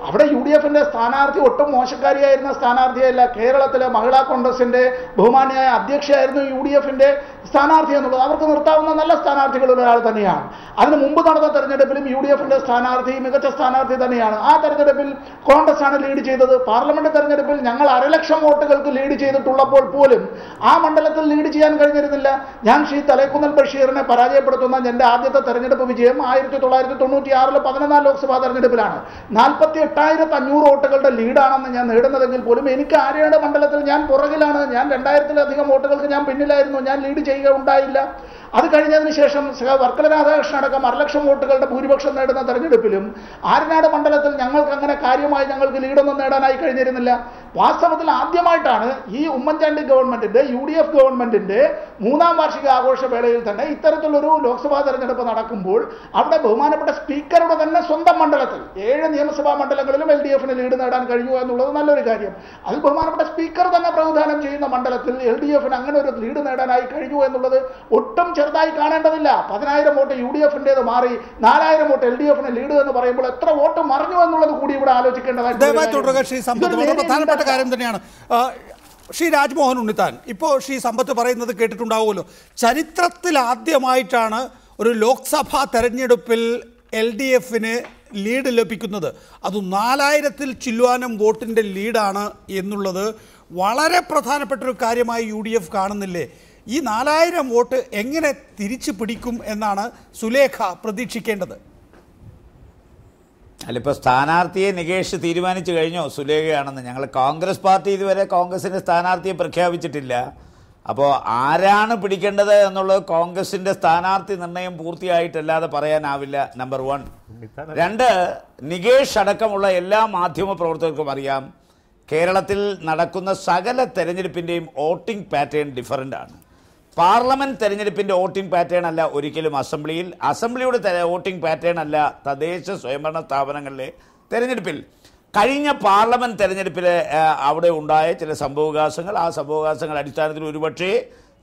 അവിടെ UDFിൻ്റെ സ്ഥാനാർത്ഥി ഒട്ടും മോശക്കാരിയായിരുന്ന സ്ഥാനാർത്ഥിയല്ല, കേരളത്തിലെ മഹിളാ കോൺഗ്രസിൻ്റെ ബഹുമാന്യായ അധ്യക്ഷയായിരുന്നു UDFിൻ്റെ സ്ഥാനാർത്ഥി എന്നുള്ളത്. അവർക്ക് നിർത്താവുന്ന നല്ല സ്ഥാനാർത്ഥികളുടെ ഒരാൾ തന്നെയാണ്. അതിന് മുമ്പ് നടന്ന തെരഞ്ഞെടുപ്പിലും UDFിൻ്റെ സ്ഥാനാർത്ഥി മികച്ച സ്ഥാനാർത്ഥി തന്നെയാണ്. ആ തെരഞ്ഞെടുപ്പിൽ കോൺഗ്രസ് ആണ് ലീഡ് ചെയ്തത്. പാർലമെന്റ് തെരഞ്ഞെടുപ്പിൽ ഞങ്ങൾ 1,00,000 വോട്ടുകൾക്ക് ലീഡ് ചെയ്തിട്ടുള്ളപ്പോൾ പോലും ആ മണ്ഡലത്തിൽ ലീഡ് ചെയ്യാൻ കഴിഞ്ഞിരുന്നില്ല. ഞാൻ ശ്രീ തലൈക്കുന്നൽ ബഷീറിനെ പരാജയപ്പെടുത്തുന്ന എൻ്റെ ആദ്യത്തെ തെരഞ്ഞെടുപ്പ് വിജയം 1996 14 ലോക്സഭാ തെരഞ്ഞെടുപ്പിലാണ്. 48,500 വോട്ടുകളുടെ ലീഡാണെന്ന് ഞാൻ നേടുന്നതെങ്കിൽ പോലും എനിക്ക് ആര്യനാട് മണ്ഡലത്തിൽ ഞാൻ പുറകിലാണ്. ഞാൻ 2000-ലധികം വോട്ടുകൾക്ക് ഞാൻ പിന്നിലായിരുന്നു. ഞാൻ ലീഡ് ചെയ്യുക ഉണ്ടായില്ല. അത് കഴിഞ്ഞതിന് ശേഷം വർക്കല രാധാകൃഷ്ണൻ അടക്കം 1,00,000 വോട്ടുകളുടെ ഭൂരിപക്ഷം നേടുന്ന തെരഞ്ഞെടുപ്പിലും ആര്യനാട് മണ്ഡലത്തിൽ ഞങ്ങൾക്ക് അങ്ങനെ കാര്യമായി ഞങ്ങൾക്ക് ലീഡൊന്നും നേടാനായി കഴിഞ്ഞിരുന്നില്ല. വാസ്തവത്തിൽ ആദ്യമായിട്ടാണ് ഈ ഉമ്മൻചാണ്ടി ഗവൺമെന്റിന്റെ UDF ഗവൺമെന്റിന്റെ 3ാം വാർഷിക ആഘോഷ വേളയിൽ തന്നെ ഇത്തരത്തിലൊരു ലോക്സഭാ തെരഞ്ഞെടുപ്പ് നടക്കുമ്പോൾ അവിടെ ബഹുമാനപ്പെട്ട സ്പീക്കറുടെ തന്നെ സ്വന്തം മണ്ഡലത്തിൽ 7 നിയമസഭാ മണ്ഡലങ്ങളിലും LDFന് ലീഡ് നേടാൻ കഴിഞ്ഞു എന്നുള്ളത് നല്ലൊരു കാര്യം. അതിൽ ബഹുമാനപ്പെട്ട സ്പീക്കർ തന്നെ പ്രതിനിധാനം ചെയ്യുന്ന മണ്ഡലത്തിൽ LDFന് അങ്ങനെ ഒരു ലീഡ് നേടാനായി കഴിഞ്ഞു എന്നുള്ളത് ഒട്ടും ചെറുതായി കാണേണ്ടതില്ല. 10,000 വോട്ട് UDFിൻ്റേത് മാറി 4,000 വോട്ട് LDFന് ലീഡ് എന്ന് പറയുമ്പോൾ എത്ര വോട്ട് മറിഞ്ഞു എന്നുള്ളത് കൂടി ഇവിടെ ആലോചിക്കേണ്ടതായിട്ട് പ്രധാനപ്പെട്ട കാര്യം തന്നെയാണ്. ശ്രീ രാജ്മോഹൻ ഉണ്ണിത്താൻ, ഇപ്പോൾ ശ്രീ സമ്പത്ത് പറയുന്നത് കേട്ടിട്ടുണ്ടാവുമല്ലോ, ചരിത്രത്തിൽ ആദ്യമായിട്ടാണ് ഒരു ലോക്സഭാ തെരഞ്ഞെടുപ്പിൽ LDFന് ലീഡ് ലഭിക്കുന്നത്, അതും 4000-ൽ ചില്ലുവാനം വോട്ടിൻ്റെ ലീഡാണ് എന്നുള്ളത് വളരെ പ്രധാനപ്പെട്ടൊരു കാര്യമായി UDF കാണുന്നില്ലേ? ഈ 4000 വോട്ട് എങ്ങനെ തിരിച്ചു പിടിക്കും എന്നാണ് സുലേഖ പ്രതീക്ഷിക്കേണ്ടത്. അല്ലിപ്പോൾ സ്ഥാനാർത്ഥിയെ നികേഷ് തീരുമാനിച്ചു കഴിഞ്ഞോ സുലേഖയാണെന്ന്? ഞങ്ങൾ കോൺഗ്രസ് പാർട്ടി ഇതുവരെ കോൺഗ്രസിൻ്റെ സ്ഥാനാർത്ഥിയെ പ്രഖ്യാപിച്ചിട്ടില്ല. അപ്പോൾ ആരാണ് പിടിക്കേണ്ടത് എന്നുള്ളത് കോൺഗ്രസിൻ്റെ സ്ഥാനാർത്ഥി നിർണയം പൂർത്തിയായിട്ടല്ലാതെ പറയാനാവില്ല. നമ്പർ 1. 2, നികേഷ് അടക്കമുള്ള എല്ലാ മാധ്യമ പ്രവർത്തകർക്കും അറിയാം, കേരളത്തിൽ നടക്കുന്ന സകല തെരഞ്ഞെടുപ്പിൻ്റെയും വോട്ടിംഗ് പാറ്റേൺ ഡിഫറൻ്റ് ആണ്. പാർലമെൻറ്റ് തെരഞ്ഞെടുപ്പിൻ്റെ വോട്ടിംഗ് പാറ്റേൺ അല്ല ഒരിക്കലും അസംബ്ലിയുടെ വോട്ടിംഗ് പാറ്റേൺ അല്ല തദ്ദേശ സ്വയംഭരണ സ്ഥാപനങ്ങളിലെ തെരഞ്ഞെടുപ്പിൽ. കഴിഞ്ഞ പാർലമെൻറ്റ് തെരഞ്ഞെടുപ്പിൽ അവിടെ ഉണ്ടായ ചില സംഭവവികാസങ്ങൾ, ആ സംഭവവികാസങ്ങൾ അടിസ്ഥാനത്തിൽ ഒരുപക്ഷേ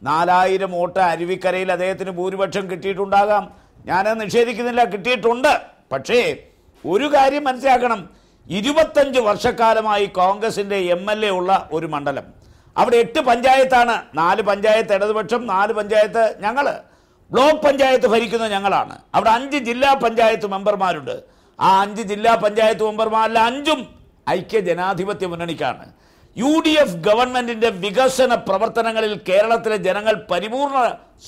4000 വോട്ട് അരുവിക്കരയിൽ അദ്ദേഹത്തിന് ഭൂരിപക്ഷം കിട്ടിയിട്ടുണ്ടാകാം. ഞാനത് നിഷേധിക്കുന്നില്ല, കിട്ടിയിട്ടുണ്ട്. പക്ഷേ ഒരു കാര്യം മനസ്സിലാക്കണം, 25 വർഷക്കാലമായി കോൺഗ്രസിൻ്റെ MLA ഉള്ള ഒരു മണ്ഡലം, അവിടെ 8 പഞ്ചായത്താണ്. 4 പഞ്ചായത്ത് ഇടതുപക്ഷം, 4 പഞ്ചായത്ത് ഞങ്ങൾ, ബ്ലോക്ക് പഞ്ചായത്ത് ഭരിക്കുന്നത് ഞങ്ങളാണ്. അവിടെ 5 ജില്ലാ പഞ്ചായത്ത് മെമ്പർമാരുണ്ട്. ആ 5 ജില്ലാ പഞ്ചായത്ത് മെമ്പർമാരിൽ 5ഉം ഐക്യ ജനാധിപത്യ മുന്നണിക്കാണ്. UDF ഗവൺമെൻറ്റിൻ്റെ വികസന പ്രവർത്തനങ്ങളിൽ കേരളത്തിലെ ജനങ്ങൾ പരിപൂർണ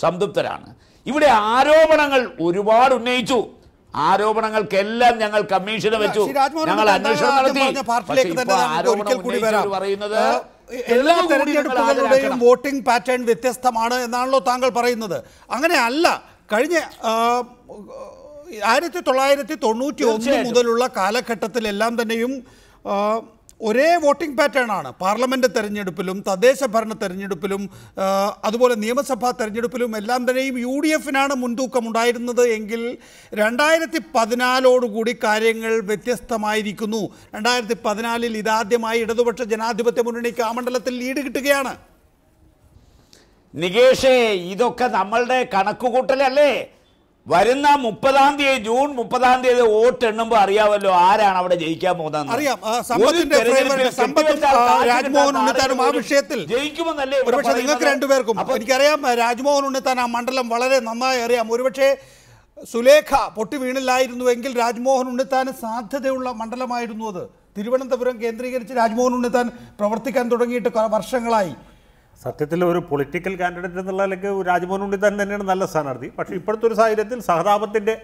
സംതൃപ്തരാണ്. ഇവിടെ ആരോപണങ്ങൾ ഒരുപാട് ഉന്നയിച്ചു. ആരോപണങ്ങൾക്കെല്ലാം ഞങ്ങൾ കമ്മീഷനെ വെച്ചു, ഞങ്ങൾ അന്വേഷണം നടത്തി. പറയുന്നത് എല്ലാ തെരഞ്ഞെടുപ്പുകളുടെയും വോട്ടിംഗ് പാറ്റേൺ വ്യത്യസ്തമാണ് എന്നാണല്ലോ താങ്കൾ പറയുന്നത്. അങ്ങനെ അല്ല. കഴിഞ്ഞ 1991 മുതലുള്ള കാലഘട്ടത്തിലെല്ലാം തന്നെയും ഒരേ വോട്ടിംഗ് പാറ്റേൺ ആണ്. പാർലമെൻറ്റ് തെരഞ്ഞെടുപ്പിലും തദ്ദേശ ഭരണ തെരഞ്ഞെടുപ്പിലും അതുപോലെ നിയമസഭാ തെരഞ്ഞെടുപ്പിലും എല്ലാം തന്നെയും UDFനാണ് മുൻതൂക്കമുണ്ടായിരുന്നത് എങ്കിൽ 2014 കാര്യങ്ങൾ വ്യത്യസ്തമായിരിക്കുന്നു. 2014 ഇതാദ്യമായി ഇടതുപക്ഷ ജനാധിപത്യ മുന്നണിക്ക് ആ മണ്ഡലത്തിൽ ലീഡ് കിട്ടുകയാണ്. നികേഷേ, ഇതൊക്കെ നമ്മളുടെ കണക്കുകൂട്ടലല്ലേ? വരുന്ന 30-ാം തീയതി, ജൂൺ 30-ാം തീയതി വോട്ട് എണ്ണുമ്പോൾ അറിയാമല്ലോ ആരാണ് അവിടെ ജയിക്കാൻ പോകുന്നത്. അറിയാം. രാജ്മോഹൻ ഉണ്ണിത്താനും ആ വിഷയത്തിൽ ജയിക്കുമെന്നല്ലേ? ഒരുപക്ഷെ നിങ്ങൾക്ക് രണ്ടുപേർക്കും എനിക്കറിയാം, രാജ്മോഹൻ ഉണ്ണിത്താൻ ആ മണ്ഡലം വളരെ നന്നായി അറിയാം. ഒരുപക്ഷെ സുലേഖ പൊട്ടി വീണില്ലായിരുന്നുവെങ്കിൽ രാജ്മോഹൻ ഉണ്ണിത്താന് സാധ്യതയുള്ള മണ്ഡലമായിരുന്നു അത്. തിരുവനന്തപുരം കേന്ദ്രീകരിച്ച് രാജ്മോഹൻ ഉണ്ണിത്താൻ പ്രവർത്തിക്കാൻ തുടങ്ങിയിട്ട് വർഷങ്ങളായി. സത്യത്തിൽ ഒരു പൊളിറ്റിക്കൽ കാൻഡിഡേറ്റ് എന്നുള്ളതിലേക്ക് രാജ്മോഹൻ ഉണ്ണിത്താൻ തന്നെയാണ് നല്ല സ്ഥാനാർത്ഥി. പക്ഷേ ഇപ്പോഴത്തെ ഒരു സാഹചര്യത്തിൽ സഹതാപത്തിൻ്റെ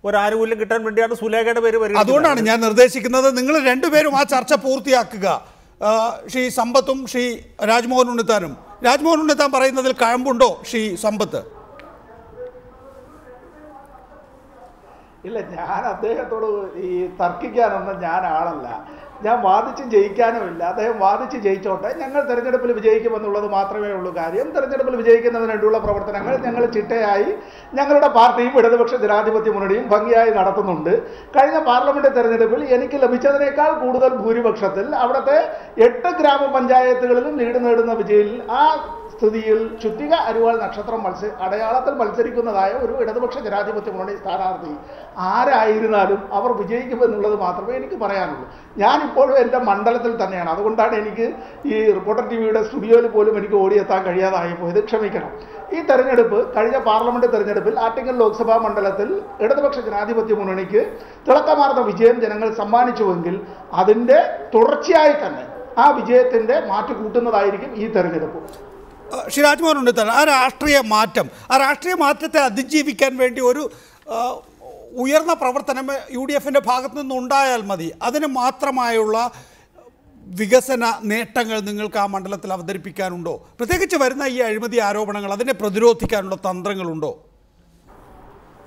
ഒരു ആനുകൂല്യം കിട്ടാൻ വേണ്ടിയാണ് സുലേഖയുടെ പേര് വരുന്നത്. അതുകൊണ്ടാണ് ഞാൻ നിർദ്ദേശിക്കുന്നത് നിങ്ങൾ രണ്ടുപേരും ആ ചർച്ച പൂർത്തിയാക്കുക. ശ്രീ സമ്പത്തും ശ്രീ രാജ്മോഹൻ ഉണ്ണിത്താനും. രാജ്മോഹൻ ഉണ്ണിത്താൻ പറയുന്നതിൽ കഴമ്പുണ്ടോ ശ്രീ സമ്പത്ത്? ഇല്ല, ഞാൻ അദ്ദേഹത്തോട് ഈ തർക്കിക്കാനൊന്നും ഞാൻ ആളല്ല. ഞാൻ വാദിച്ച് ജയിക്കാനുമില്ല. അദ്ദേഹം വാദിച്ച് ജയിച്ചോട്ടെ. ഞങ്ങൾ തെരഞ്ഞെടുപ്പിൽ വിജയിക്കുമെന്നുള്ളത് മാത്രമേ ഉള്ളൂ കാര്യം. തെരഞ്ഞെടുപ്പിൽ വിജയിക്കുന്നതിന് വേണ്ടിയുള്ള പ്രവർത്തനങ്ങൾ ഞങ്ങൾ ചിട്ടയായി ഞങ്ങളുടെ പാർട്ടിയും ഇടതുപക്ഷ ജനാധിപത്യ മുന്നണിയും ഭംഗിയായി നടത്തുന്നുണ്ട്. കഴിഞ്ഞ പാർലമെന്റ് തെരഞ്ഞെടുപ്പിൽ എനിക്ക് ലഭിച്ചതിനേക്കാൾ കൂടുതൽ ഭൂരിപക്ഷത്തിൽ അവിടുത്തെ 8 ഗ്രാമപഞ്ചായത്തുകളിലും ലീഡ് നേടുന്ന വിജയിൽ ആ സ്ഥിതിയിൽ ചുറ്റിക അരുവാൾ നക്ഷത്രം അടയാളത്തിൽ മത്സരിക്കുന്നതായ ഒരു ഇടതുപക്ഷ ജനാധിപത്യ മുന്നണി സ്ഥാനാർത്ഥി ആരായിരുന്നാലും അവർ വിജയിക്കുമെന്നുള്ളത് മാത്രമേ എനിക്ക് പറയാനുള്ളൂ. ഞാനിപ്പോഴും എൻ്റെ മണ്ഡലത്തിൽ തന്നെയാണ്. അതുകൊണ്ടാണ് എനിക്ക് ഈ റിപ്പോർട്ടർ TVയുടെ സ്റ്റുഡിയോയിൽ പോലും എനിക്ക് ഓടിയെത്താൻ കഴിയാതായി പോയത്. ക്ഷമിക്കണം. ഈ തെരഞ്ഞെടുപ്പ്, കഴിഞ്ഞ പാർലമെന്റ് തെരഞ്ഞെടുപ്പിൽ ആറ്റിങ്ങൽ ലോക്സഭാ മണ്ഡലത്തിൽ ഇടതുപക്ഷ ജനാധിപത്യ മുന്നണിക്ക് തിളക്കമാർന്ന വിജയം ജനങ്ങൾ സമ്മാനിച്ചുവെങ്കിൽ അതിൻ്റെ തുടർച്ചയായി തന്നെ ആ വിജയത്തിൻ്റെ മാറ്റ് കൂട്ടുന്നതായിരിക്കും ഈ തെരഞ്ഞെടുപ്പ്. ശ്രീ രാജ്മോഹൻ ഉണ്ണിത്താൻ, ആ രാഷ്ട്രീയ മാറ്റത്തെ അതിജീവിക്കാൻ വേണ്ടി ഒരു ഉയർന്ന പ്രവർത്തനം UDFൻ്റെ ഭാഗത്തു നിന്നുണ്ടായാൽ മതി. അതിന് മാത്രമായുള്ള വികസന നേട്ടങ്ങൾ നിങ്ങൾക്ക് ആ മണ്ഡലത്തിൽ അവതരിപ്പിക്കാനുണ്ടോ? പ്രത്യേകിച്ച് വരുന്ന ഈ അഴിമതി ആരോപണങ്ങൾ, അതിനെ പ്രതിരോധിക്കാനുള്ള തന്ത്രങ്ങളുണ്ടോ?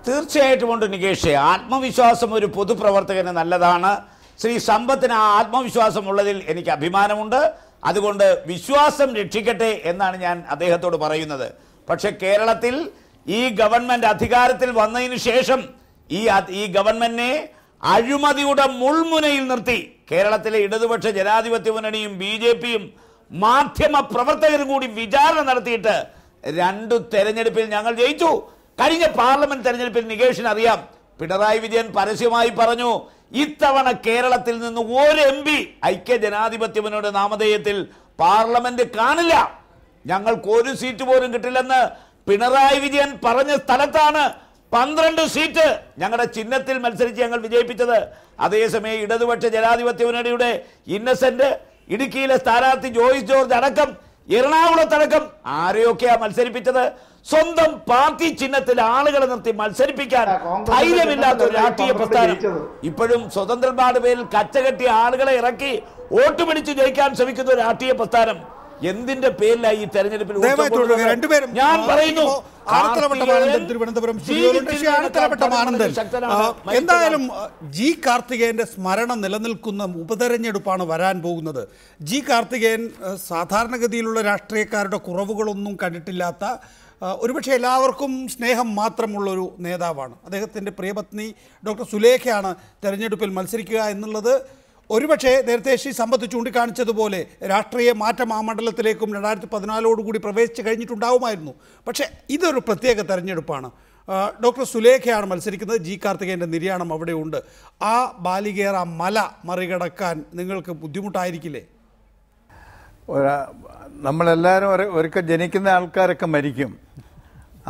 തീർച്ചയായിട്ടും ഉണ്ട് നികേഷേ. ആത്മവിശ്വാസം ഒരു പൊതുപ്രവർത്തകന് നല്ലതാണ്. ശ്രീ സമ്പത്തിന് ആ ആത്മവിശ്വാസമുള്ളതിൽ എനിക്ക് അഭിമാനമുണ്ട്. അതുകൊണ്ട് വിശ്വാസം രക്ഷിക്കട്ടെ എന്നാണ് ഞാൻ അദ്ദേഹത്തോട് പറയുന്നത്. പക്ഷെ കേരളത്തിൽ ഈ ഗവൺമെൻറ് അധികാരത്തിൽ വന്നതിന് ശേഷം ഈ ഗവൺമെന്റിനെ അഴിമതിയുടെ മുൾമുനയിൽ നിർത്തി കേരളത്തിലെ ഇടതുപക്ഷ ജനാധിപത്യ മുന്നണിയും BJPയും മാധ്യമ പ്രവർത്തകരും കൂടി വിചാരണ നടത്തിയിട്ട് 2 തെരഞ്ഞെടുപ്പിൽ ഞങ്ങൾ ജയിച്ചു. കഴിഞ്ഞ പാർലമെന്റ് തെരഞ്ഞെടുപ്പിൽ നികേഷിന് അറിയാം, പിണറായി വിജയൻ പരസ്യമായി പറഞ്ഞു, ഇത്തവണ കേരളത്തിൽ നിന്ന് ഒരു MP ഐക്യ ജനാധിപത്യ മുന്നണിയുടെ നാമധേയത്തിൽ പാർലമെന്റ് കാണില്ല, ഞങ്ങൾക്ക് ഒരു സീറ്റ് പോലും കിട്ടില്ലെന്ന് പിണറായി വിജയൻ പറഞ്ഞ സ്ഥലത്താണ് 12 സീറ്റ് ഞങ്ങളുടെ ചിഹ്നത്തിൽ മത്സരിച്ച് ഞങ്ങൾ വിജയിപ്പിച്ചത്. അതേസമയം ഇടതുപക്ഷ ജനാധിപത്യ മുന്നണിയുടെ ഇന്നസെന്റ്, ഇടുക്കിയിലെ സ്ഥാനാർത്ഥി ജോയിസ് ജോർജ് അടക്കം, എറണാകുളത്തടക്കം ആരെയൊക്കെയാ മത്സരിപ്പിച്ചത്? സ്വന്തം പാർട്ടി ചിഹ്നത്തിൽ ആളുകളെ നിർത്തി മത്സരിപ്പിക്കാൻ ധൈര്യമില്ലാത്ത ഒരു രാഷ്ട്രീയ പ്രസ്ഥാനം. ഇപ്പോഴും സ്വതന്ത്രന്മാരുടെ പേരിൽ കച്ചകെട്ടിയ ആളുകളെ ഇറക്കി വോട്ട് പിടിച്ച് ജയിക്കാൻ ശ്രമിക്കുന്ന ഒരു രാഷ്ട്രീയ പ്രസ്ഥാനം എന്തിന്റെ പേരിലായി ഈ തെരഞ്ഞെടുപ്പിൽ? ഞാൻ പറയുന്നു, എന്തായാലും ജി കാർത്തികേയന്റെ സ്മരണ നിലനിൽക്കുന്ന ഉപതെരഞ്ഞെടുപ്പാണ് വരാൻ പോകുന്നത്. ജി കാർത്തികേയൻ സാധാരണഗതിയിലുള്ള രാഷ്ട്രീയക്കാരുടെ കുറവുകളൊന്നും കണ്ടിട്ടില്ലാത്ത, ഒരുപക്ഷെ എല്ലാവർക്കും സ്നേഹം മാത്രമുള്ളൊരു നേതാവാണ്. അദ്ദേഹത്തിൻ്റെ പ്രിയപത്നി ഡോക്ടർ സുലേഖയാണ് തെരഞ്ഞെടുപ്പിൽ മത്സരിക്കുക എന്നുള്ളത് ഒരുപക്ഷെ നേരത്തെ ശ്രീ സമ്പത്ത് ചൂണ്ടിക്കാണിച്ചതുപോലെ രാഷ്ട്രീയ മാറ്റം ആ മണ്ഡലത്തിലേക്കും 2014 പ്രവേശിച്ച് കഴിഞ്ഞിട്ടുണ്ടാവുമായിരുന്നു. പക്ഷേ ഇതൊരു പ്രത്യേക തെരഞ്ഞെടുപ്പാണ്. ഡോക്ടർ സുലേഖയാണ് മത്സരിക്കുന്നത്. ജി കാർത്തികേയൻ്റെ നിര്യാണം അവിടെയുണ്ട്. ആ ബാലികേറ മല മറികടക്കാൻ നിങ്ങൾക്ക് ബുദ്ധിമുട്ടായിരിക്കില്ലേ? നമ്മളെല്ലാവരും ഒരിക്കൽ ജനിക്കുന്ന ആൾക്കാരൊക്കെ മരിക്കും.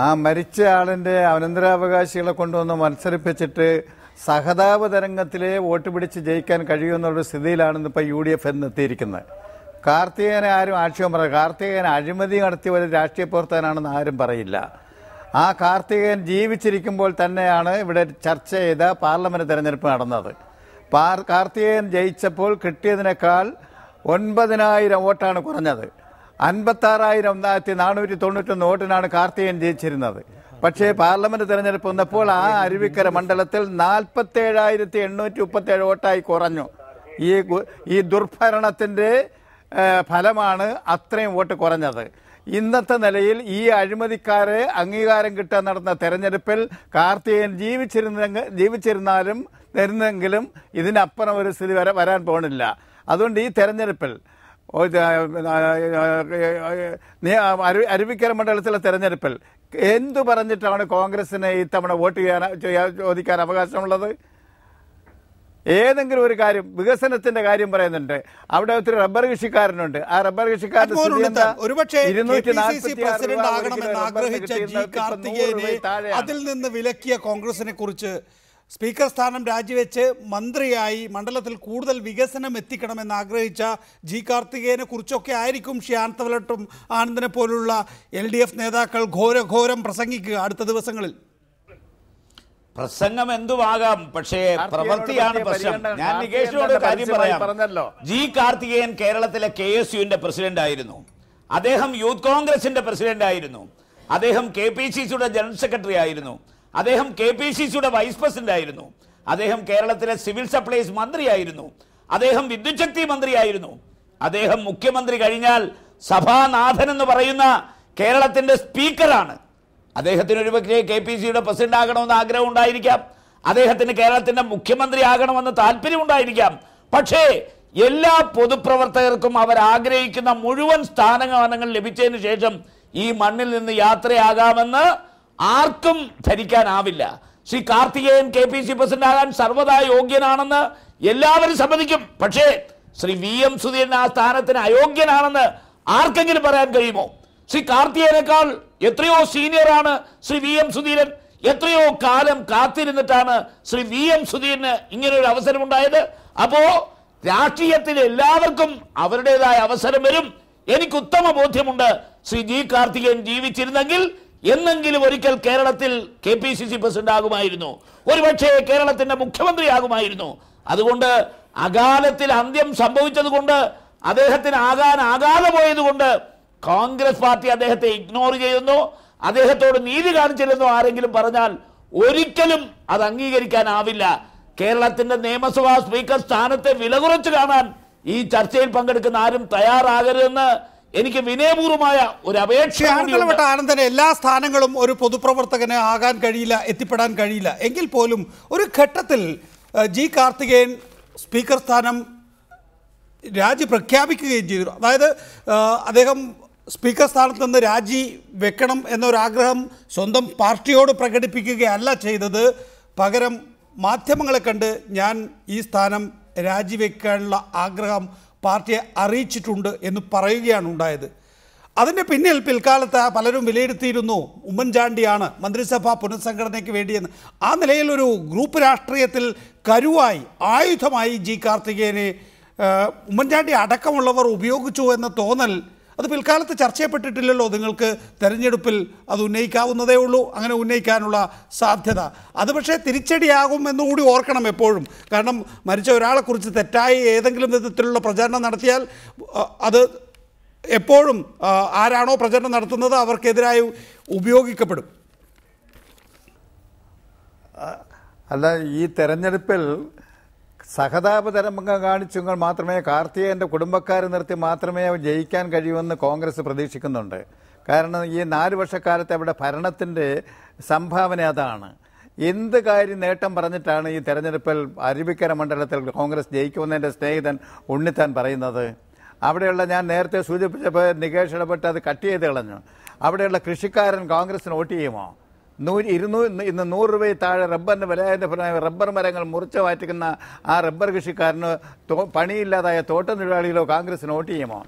ആ മരിച്ച ആളിൻ്റെ അനന്തരാവകാശികളെ കൊണ്ടുവന്ന് മത്സരിപ്പിച്ചിട്ട് സഹതാപ തരംഗത്തിലെ വോട്ട് പിടിച്ച് ജയിക്കാൻ കഴിയുമെന്നുള്ള സ്ഥിതിയിലാണ് ഇപ്പോൾ UDF എന്നെത്തിയിരിക്കുന്നത്. കാർത്തികേയനെ ആരും ആക്ഷേപം പറയും. കാർത്തികേയൻ അഴിമതി നടത്തിയ ഒരു രാഷ്ട്രീയ പ്രവർത്തകനാണെന്ന് ആരും പറയില്ല. ആ കാർത്തികേയൻ ജീവിച്ചിരിക്കുമ്പോൾ തന്നെയാണ് ഇവിടെ ചർച്ച ചെയ്ത പാർലമെന്റ് തെരഞ്ഞെടുപ്പ് നടന്നത്. കാർത്തികേയൻ ജയിച്ചപ്പോൾ കിട്ടിയതിനേക്കാൾ 9,000 വോട്ടാണ് കുറഞ്ഞത്. 56,491 വോട്ടിനാണ് കാർത്തികേയൻ ജയിച്ചിരുന്നത്. പക്ഷേ പാർലമെന്റ് തെരഞ്ഞെടുപ്പ് വന്നപ്പോൾ ആ അരുവിക്കര മണ്ഡലത്തിൽ 47,837 വോട്ടായി കുറഞ്ഞു. ഈ ദുർഭരണത്തിന്റെ ഫലമാണ് അത്രയും വോട്ട് കുറഞ്ഞത്. ഇന്നത്തെ നിലയിൽ ഈ അഴിമതിക്കാരെ അംഗീകാരം കിട്ടാൻ നടന്ന തെരഞ്ഞെടുപ്പിൽ കാർത്തികേയൻ ജീവിച്ചിരുന്നാലും വരുന്നെങ്കിലും ഇതിനപ്പുറം ഒരു സ്ഥിതി വരാൻ പോണില്ല. അതുകൊണ്ട് ഈ തെരഞ്ഞെടുപ്പിൽ അരുവിക്കര മണ്ഡലത്തിലെ തെരഞ്ഞെടുപ്പിൽ എന്തു പറഞ്ഞിട്ടാണ് കോൺഗ്രസിന് ഇത്തവണ വോട്ട് ചോദിക്കാൻ അവകാശമുള്ളത്? ഏതെങ്കിലും ഒരു കാര്യം, വികസനത്തിന്റെ കാര്യം പറയുന്നുണ്ട്. അവിടെ ഒത്തിരി റബ്ബർ കൃഷിക്കാരനുണ്ട്. ആ റബ്ബർ കൃഷിക്കാരന്റെ അതിൽ നിന്ന് വിലക്കിയ കോൺഗ്രസിനെ കുറിച്ച് സ്പീക്കർ സ്ഥാനം രാജിവെച്ച് മന്ത്രിയായി മണ്ഡലത്തിൽ കൂടുതൽ വികസനം എത്തിക്കണമെന്ന് ആഗ്രഹിച്ച ജി കാർത്തികേയനെ കുറിച്ചൊക്കെ ആയിരിക്കും ശ്രീ ആനത്തലവട്ടം ആനന്ദനെ പോലുള്ള LDF നേതാക്കൾ ഘോരം പ്രസംഗിക്കുക അടുത്ത ദിവസങ്ങളിൽ. പ്രസംഗം എന്തുമാകാം, പക്ഷേ പ്രവൃത്തിയാണ് പ്രശ്നം. ഞാൻ നികേഷിനോട് കാര്യം പറയാം. ജി കാർത്തികേയൻ കേരളത്തിലെ KSUവിന്റെ പ്രസിഡന്റ് ആയിരുന്നു. അദ്ദേഹം യൂത്ത് കോൺഗ്രസിന്റെ പ്രസിഡന്റ് ആയിരുന്നു. അദ്ദേഹം KPCCയുടെ ജനറൽ സെക്രട്ടറി ആയിരുന്നു. അദ്ദേഹം KPCCയുടെ വൈസ് പ്രസിഡന്റ് ആയിരുന്നു. അദ്ദേഹം കേരളത്തിലെ സിവിൽ സപ്ലൈസ് മന്ത്രിയായിരുന്നു. അദ്ദേഹം വിദ്യുത് ശക്തി മന്ത്രിയായിരുന്നു. അദ്ദേഹം മുഖ്യമന്ത്രി കഴിഞ്ഞാൽ സഭാനാഥൻ എന്ന് പറയുന്ന കേരളത്തിന്റെ സ്പീക്കറാണ്. അദ്ദേഹത്തിന് ഒരുപക്ഷെ KPCCയുടെ പ്രസിഡന്റ് ആകണമെന്ന് ആഗ്രഹം ഉണ്ടായിരിക്കാം. അദ്ദേഹത്തിന് കേരളത്തിന്റെ മുഖ്യമന്ത്രി ആകണമെന്ന് താല്പര്യം ഉണ്ടായിരിക്കാം. പക്ഷേ എല്ലാ പൊതുപ്രവർത്തകർക്കും അവർ ആഗ്രഹിക്കുന്ന മുഴുവൻ സ്ഥാനമാനങ്ങൾ ലഭിച്ചതിന് ശേഷം ഈ മണ്ണിൽ നിന്ന് യാത്രയാകാമെന്ന് ആർക്കും ധരിക്കാനാവില്ല. ശ്രീ കാർത്തികേയൻ KPCC പ്രസിഡന്റ് ആകാൻ സർവ്വതാ യോഗ്യനാണെന്ന് എല്ലാവരും സമ്മതിക്കും. പക്ഷേ ശ്രീ VM സുധീരൻ ആ സ്ഥാനത്തിന് അയോഗ്യനാണെന്ന് ആർക്കെങ്കിലും പറയാൻ കഴിയുമോ? ശ്രീ കാർത്തികേയനേക്കാൾ എത്രയോ സീനിയറാണ് ശ്രീ VM സുധീരൻ. എത്രയോ കാലം കാത്തിരുന്നിട്ടാണ് ശ്രീ VM സുധീരന് ഇങ്ങനെ ഒരു അവസരം ഉണ്ടായത്. അപ്പോ രാഷ്ട്രീയത്തിൽ എല്ലാവർക്കും അവരുടേതായ അവസരം വരും. എനിക്ക് ഉത്തമ ബോധ്യമുണ്ട്, ശ്രീ ജി കാർത്തികേയൻ ജീവിച്ചിരുന്നെങ്കിൽ എന്നെങ്കിലും ഒരിക്കൽ കേരളത്തിൽ KPCC പ്രസിഡന്റ് ആകുമായിരുന്നു, ഒരുപക്ഷെ കേരളത്തിന്റെ മുഖ്യമന്ത്രി ആകുമായിരുന്നു. അതുകൊണ്ട് അകാലത്തിൽ അന്ത്യം സംഭവിച്ചതുകൊണ്ട്, അദ്ദേഹത്തിന് ആകാതെ പോയതുകൊണ്ട് കോൺഗ്രസ് പാർട്ടി അദ്ദേഹത്തെ ഇഗ്നോർ ചെയ്യുന്നു, അദ്ദേഹത്തോട് നീതി കാണിച്ചില്ലെന്നോ ആരെങ്കിലും പറഞ്ഞാൽ ഒരിക്കലും അത് അംഗീകരിക്കാനാവില്ല. കേരളത്തിന്റെ നിയമസഭാ സ്പീക്കർ സ്ഥാനത്തെ വില കുറച്ച് കാണാൻ ഈ ചർച്ചയിൽ പങ്കെടുക്കുന്ന ആരും തയ്യാറാകരുതെന്ന് എനിക്ക് വിനയപൂർവമായ ഒരു അപേക്ഷ. ആനന്ദന് എല്ലാ സ്ഥാനങ്ങളും ഒരു പൊതുപ്രവർത്തകന് ആകാൻ കഴിയില്ല, എത്തിപ്പെടാൻ കഴിയില്ല. എങ്കിൽ പോലും ഒരു ഘട്ടത്തിൽ ജി കാർത്തികേയൻ സ്പീക്കർ സ്ഥാനം രാജി പ്രഖ്യാപിക്കുകയും ചെയ്തു. അതായത് അദ്ദേഹം സ്പീക്കർ സ്ഥാനത്ത് നിന്ന് രാജി വെക്കണം എന്നൊരാഗ്രഹം സ്വന്തം പാർട്ടിയോട് പ്രകടിപ്പിക്കുകയല്ല ചെയ്തത്. പകരം മാധ്യമങ്ങളെ കണ്ട് ഞാൻ ഈ സ്ഥാനം രാജിവെക്കാനുള്ള ആഗ്രഹം പാർട്ടിയെ അറിയിച്ചിട്ടുണ്ട് എന്ന് പറയുകയാണ് ഉണ്ടായത്. അതിൻ്റെ പിന്നിൽ പിൽക്കാലത്ത് പലരും വിലയിരുത്തിയിരുന്നു ഉമ്മൻചാണ്ടിയാണ് മന്ത്രിസഭാ പുനഃസംഘടനയ്ക്ക് വേണ്ടിയെന്ന്. ആ നിലയിൽ ഒരു ഗ്രൂപ്പ് രാഷ്ട്രീയത്തിൽ കരുവായി ആയുധമായി ജി കാർത്തികേയനെ ഉമ്മൻചാണ്ടി അടക്കമുള്ളവർ ഉപയോഗിച്ചു എന്ന തോന്നൽ അത് പിൽക്കാലത്ത് ചർച്ച ചെയ്യപ്പെട്ടിട്ടില്ലല്ലോ. നിങ്ങൾക്ക് തെരഞ്ഞെടുപ്പിൽ അത് ഉന്നയിക്കാവുന്നതേ ഉള്ളൂ, അങ്ങനെ ഉന്നയിക്കാനുള്ള സാധ്യത. അത് പക്ഷേ തിരിച്ചടിയാകും എന്നുകൂടി ഓർക്കണം എപ്പോഴും. കാരണം മരിച്ച ഒരാളെക്കുറിച്ച് തെറ്റായി ഏതെങ്കിലും വിധത്തിലുള്ള പ്രചരണം നടത്തിയാൽ അത് എപ്പോഴും ആരാണോ പ്രചരണം നടത്തുന്നത് അവർക്കെതിരായി ഉപയോഗിക്കപ്പെടും. അല്ല, ഈ തെരഞ്ഞെടുപ്പിൽ സഹതാപതരംഗം കാണിച്ചെങ്കിൽ മാത്രമേ കാർത്തികേയൻ്റെ കുടുംബക്കാരെ നിർത്തി മാത്രമേ ജയിക്കാൻ കഴിയുമെന്ന് കോൺഗ്രസ് പ്രതീക്ഷിക്കുന്നുണ്ട്. കാരണം ഈ 4 വർഷക്കാലത്തെ അവിടെ ഭരണത്തിൻ്റെ സംഭാവന അതാണ്. എന്ത് കാര്യം നേട്ടം പറഞ്ഞിട്ടാണ് ഈ തെരഞ്ഞെടുപ്പിൽ അരുവിക്കര മണ്ഡലത്തിൽ കോൺഗ്രസ് ജയിക്കുമെന്ന് എൻ്റെ സ്നേഹിതൻ ഉണ്ണിത്താൻ പറയുന്നത്? അവിടെയുള്ള, ഞാൻ നേരത്തെ സൂചിപ്പിച്ചപ്പോൾ നികേഷ് ഇടപെട്ട് അത് കട്ട് ചെയ്ത് കളഞ്ഞു, അവിടെയുള്ള കൃഷിക്കാരൻ കോൺഗ്രസിന് വോട്ട് ചെയ്യുമോ? ഇന്ന് 100 രൂപയിൽ താഴെ റബ്ബറിന് വിലയുടെ റബ്ബർ മരങ്ങൾ മുറിച്ച് മാറ്റുന്ന ആ റബ്ബർ കൃഷിക്കാരന് പണിയില്ലാതായ തോട്ടത്തൊഴിലാളികളോ കോൺഗ്രസിന് വോട്ട് ചെയ്യുമോ?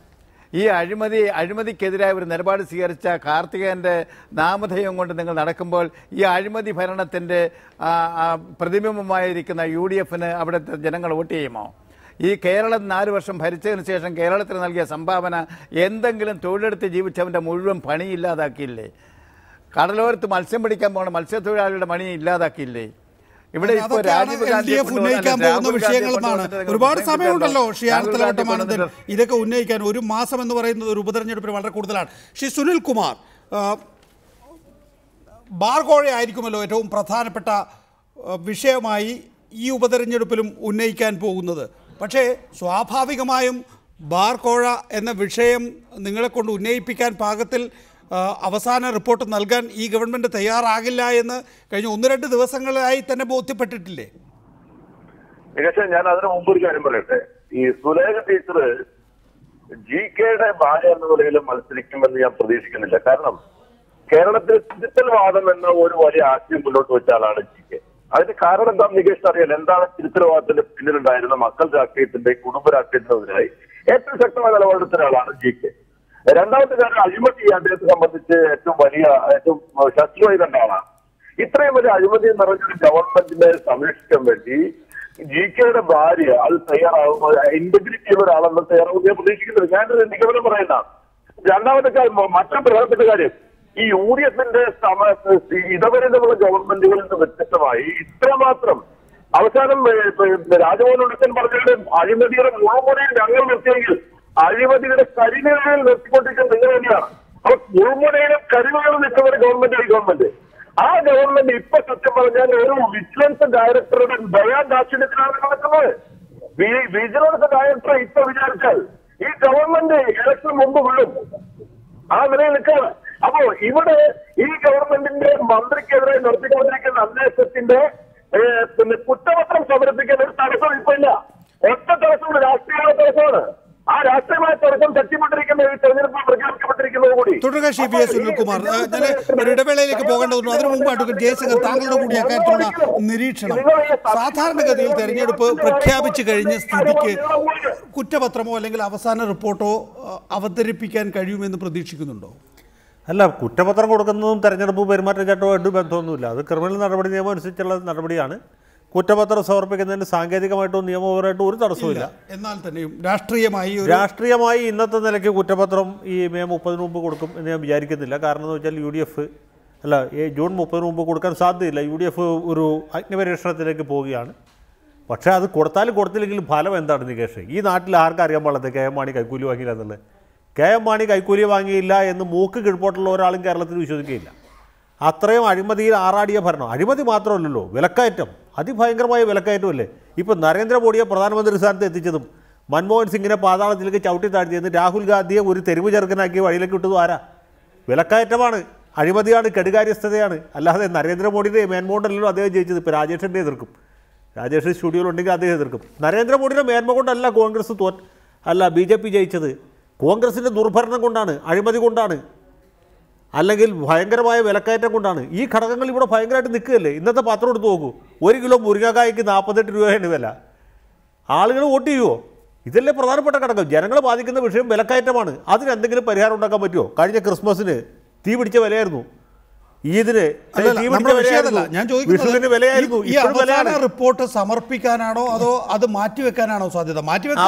ഈ അഴിമതിക്കെതിരായ ഒരു നിലപാട് സ്വീകരിച്ച കാർത്തികേയൻ്റെ നാമധേയം കൊണ്ട് നിങ്ങൾ നടക്കുമ്പോൾ ഈ അഴിമതി ഭരണത്തിൻ്റെ പ്രതിബിംബമായിരിക്കുന്ന UDFന് അവിടുത്തെ ജനങ്ങൾ വോട്ട് ചെയ്യുമോ? ഈ കേരളം 4 വർഷം ഭരിച്ചതിന് ശേഷം കേരളത്തിന് നൽകിയ സംഭാവന എന്തെങ്കിലും തൊഴിലെടുത്ത് ജീവിച്ചവൻ്റെ മുഴുവൻ പണി ഇല്ലാതാക്കിയില്ലേ? കടലോരത്ത് മത്സ്യം പിടിക്കാൻ പോകണം മത്സ്യത്തൊഴിലാളികളുടെ പണി ഇല്ലാതാക്കിയില്ലേ? ഇവിടെ ഇപ്പോൾ ഒരുപാട് സമയമുണ്ടല്ലോ ഷിയാനത്തലവട്ടമാനന്ദൻ ഇതൊക്കെ ഉന്നയിക്കാൻ. 1 മാസം എന്ന് പറയുന്നത് ഒരു ഉപതെരഞ്ഞെടുപ്പിന് വളരെ കൂടുതലാണ്. ശ്രീ സുനിൽ കുമാർ, ബാർകോഴ ആയിരിക്കുമല്ലോ ഏറ്റവും പ്രധാനപ്പെട്ട വിഷയമായി ഈ ഉപതെരഞ്ഞെടുപ്പിലും ഉന്നയിക്കാൻ പോകുന്നത്. പക്ഷേ സ്വാഭാവികമായും ബാർകോഴ എന്ന വിഷയം നിങ്ങളെക്കൊണ്ട് ഉന്നയിപ്പിക്കാൻ പാകത്തിൽ അവസാന റിപ്പോർട്ട് നൽകാൻ ഈ ഗവൺമെൻറ് തയ്യാറാകില്ല എന്ന് കഴിഞ്ഞ 1-2 ദിവസങ്ങളായി തന്നെ ബോധ്യപ്പെട്ടിട്ടില്ലേ? ഞാൻ അതിന് മുമ്പ് ഒരു കാര്യം പറയട്ടെ. ഈ സുലേഖ ടീച്ചർ GKയുടെ ഭാര്യ എന്ന നിലയിൽ മത്സരിക്കുമെന്ന് ഞാൻ പ്രതീക്ഷിക്കുന്നില്ല. കാരണം കേരളത്തിൽ തിരുത്തൽ വാദം എന്ന ഒരു വലിയ ആശയം മുന്നോട്ട് വെച്ച ആളാണ് GK. അതിന് കാരണം എന്താ നികേഷ് അറിയാലോ? എന്താണ് തിരുത്തൽ വാദത്തിന്റെ പിന്നിലുണ്ടായിരുന്ന മക്കൾ രാഷ്ട്രീയത്തിന്റെ കുടുംബ രാഷ്ട്രീയത്തിനെതിരായി ഏറ്റവും ശക്തമായ നിലപാടെടുത്ത ഒരാളാണ് GK. രണ്ടാമത്തെ കാര്യം അഴിമതി അദ്ദേഹത്തെ സംബന്ധിച്ച് ഏറ്റവും ശത്രുവായി കണ്ട ആളാണ്. ഇത്രയും വലിയ അഴിമതി നിറഞ്ഞൊരു ഗവൺമെന്റിനെ സംരക്ഷിക്കാൻ വേണ്ടി GKയുടെ ഭാര്യ അത് തയ്യാറാകുമ്പോൾ ഇന്റഗ്രിറ്റി ഉള്ള ഒരാളെന്ന് തയ്യാറാകുമ്പോൾ ഞാൻ പ്രതീക്ഷിക്കുന്നില്ല. ഞാനൊരു നിഗമനം പറയുന്നതാണ്. രണ്ടാമത്തെ കാര്യം, മറ്റൊരു പ്രധാനപ്പെട്ട കാര്യം, ഈ UDFന്റെ ഇതുവരെ നമ്മുടെ ഗവൺമെന്റുകളിൽ നിന്ന് വ്യത്യസ്തമായി ഇത്രമാത്രം അവസാനം രാജമോഹൻ ഉണ്ണിത്താൻ പറഞ്ഞാൽ അഴിമതിയുടെ മുഴുവനെയും ഞങ്ങൾ നിർത്തിയെങ്കിൽ അഴിമതിയുടെ കരിനിഴലിൽ നിർത്തിക്കൊണ്ടിരിക്കുന്നത് നിങ്ങൾ തന്നെയാണ്. അപ്പൊ മുഴുവനെയും കരിനിഴൽ നിൽക്കുന്ന ഒരു ഗവൺമെന്റ് ആ ഗവൺമെന്റ് ഇപ്പൊ സത്യം പറഞ്ഞാൽ ഒരു വിജിലൻസ് ഡയറക്ടറുടെ ദയാദാക്ഷിണ്യത്തിലാണ് നടക്കുന്നത്. വിജിലൻസ് ഡയറക്ടർ ഇപ്പൊ വിചാരിച്ചാൽ ഈ ഗവൺമെന്റ് ഇലക്ഷന് മുമ്പ് വീഴും. ആ നിലയിൽ നിൽക്കുകയാണ്. അപ്പോ ഇവിടെ ഈ ഗവൺമെന്റിന്റെ മന്ത്രിക്കെതിരെ നടത്തിക്കൊണ്ടിരിക്കുന്ന അന്വേഷണത്തിന്റെ കുറ്റപത്രം സമർപ്പിക്കാൻ ഒരു തടസ്സം ഇപ്പൊ ഇല്ല. ഒറ്റ തടസ്സമാണ്, രാഷ്ട്രീയ തടസ്സമാണ്. ആ രാഷ്ട്രീയമായ തടസ്സം തെറ്റിപ്പെട്ടിരിക്കുന്ന ഈ തെരഞ്ഞെടുപ്പ് പ്രഖ്യാപിക്കപ്പെട്ടിരിക്കുന്നത് കൂടി തുടരുക. ശ്രീ പി. സുനിൽകുമാർ, ഞാൻ ഒരു ഇടവേളയിലേക്ക് പോകേണ്ടതുണ്ട്. അതിനു മുമ്പ് അഡ്വക്കേറ്റ് ജയശങ്കർ, താങ്കളുടെ കൂടി അക്കാര്യത്തിലുള്ള നിരീക്ഷണം. സാധാരണഗതിയിൽ തെരഞ്ഞെടുപ്പ് പ്രഖ്യാപിച്ചു കഴിഞ്ഞ സ്ഥിതിക്ക് കുറ്റപത്രമോ അല്ലെങ്കിൽ അവസാന റിപ്പോർട്ടോ അവതരിപ്പിക്കാൻ കഴിയുമെന്ന് പ്രതീക്ഷിക്കുന്നുണ്ടോ? അല്ല, കുറ്റപത്രം കൊടുക്കുന്നതും തെരഞ്ഞെടുപ്പ് പെരുമാറ്റച്ചട്ടവുമായിട്ട് ബന്ധമൊന്നുമില്ല. അത് ക്രിമിനൽ നടപടി നിയമം അനുസരിച്ചുള്ള നടപടിയാണ്. കുറ്റപത്രം സമർപ്പിക്കുന്നതിന് സാങ്കേതികമായിട്ടോ നിയമപരമായിട്ടോ ഒരു തടസ്സമില്ല. എന്നാൽ തന്നെയും രാഷ്ട്രീയമായി ഇന്നത്തെ നിലയ്ക്ക് കുറ്റപത്രം ഈ മെയ് 30 മുമ്പ് കൊടുക്കും എന്ന് ഞാൻ വിചാരിക്കുന്നില്ല. കാരണം എന്ന് വെച്ചാൽ UDF ജൂൺ 30 മുമ്പ് കൊടുക്കാൻ സാധ്യതയില്ല. UDF ഒരു അഗ്നിപരീക്ഷണത്തിലേക്ക് പോവുകയാണ്. പക്ഷേ അത് കൊടുത്താലും കൊടുത്തില്ലെങ്കിലും ഫലം എന്താണ് നികേഷ്? ഈ നാട്ടിൽ ആർക്കറിയാൻ പാടില്ല KM മാണി കൈക്കൂലി വാങ്ങിയില്ല എന്നുള്ളത്. KM മാണി കൈക്കൂലി വാങ്ങിയില്ല എന്ന് മൂക്ക് കിഴപ്പോട്ടുള്ള ഒരാളും കേരളത്തിൽ വിശ്വസിക്കുകയില്ല. അത്രയും അഴിമതിയിൽ ആറാടിയ ഭരണം. അഴിമതി മാത്രമല്ലല്ലോ, വിലക്കയറ്റം, അതിഭയങ്കരമായ വിലക്കയറ്റമല്ലേ. ഇപ്പം നരേന്ദ്രമോദിയെ പ്രധാനമന്ത്രി സ്ഥാനത്ത് എത്തിച്ചതും മൻമോഹൻ സിംഗിനെ പാതാളത്തിലേക്ക് ചവിട്ടി താഴ്ത്തിയെന്ന് രാഹുൽ ഗാന്ധിയെ ഒരു തെരുവ് ചെറുക്കനാക്കി വഴിയിലേക്ക് വിട്ടതും ആരാ? വിലക്കയറ്റമാണ്, അഴിമതിയാണ്, കെടുകാര്യസ്ഥതയാണ്. അല്ലാതെ നരേന്ദ്രമോദിയുടെ മേന്മകൊണ്ടല്ലോ അദ്ദേഹം ജയിച്ചത്. ഇപ്പോൾ രാജേഷിൻ്റെ എതിർക്കും, രാജേഷ് സ്റ്റുഡിയോയിലുണ്ടെങ്കിൽ അദ്ദേഹം എതിർക്കും. നരേന്ദ്രമോദിയുടെ മേന്മ കൊണ്ടല്ല കോൺഗ്രസ് BJP ജയിച്ചത്. കോൺഗ്രസിൻ്റെ ദുർഭരണം കൊണ്ടാണ്, അഴിമതി കൊണ്ടാണ്, അല്ലെങ്കിൽ ഭയങ്കരമായ വിലക്കയറ്റം കൊണ്ടാണ്. ഈ ഘടകങ്ങൾ ഇവിടെ ഭയങ്കരമായിട്ട് നിൽക്കുകയല്ലേ. ഇന്നത്തെ പത്രം എടുത്ത് നോക്കൂ, 1 കിലോ മുരിങ്ങക്കായ്ക്ക് 48 രൂപയാണ് വില. ആളുകൾ വോട്ട് ചെയ്യുമോ? ഇതല്ലേ പ്രധാനപ്പെട്ട ഘടകം. ജനങ്ങളെ ബാധിക്കുന്ന വിഷയം വിലക്കയറ്റമാണ്. അതിന് എന്തെങ്കിലും പരിഹാരം ഉണ്ടാക്കാൻ പറ്റുമോ? കഴിഞ്ഞ ക്രിസ്മസിന് തീ പിടിച്ച വിലയായിരുന്നു, ഈദിന് ഞാൻ ചോദിക്കുന്നത് ഈ അവസാന റിപ്പോർട്ട് സമർപ്പിക്കാനാണോ അതോ അത് മാറ്റിവെക്കാനാണോ സാധ്യത? മാറ്റിവെക്കാൻ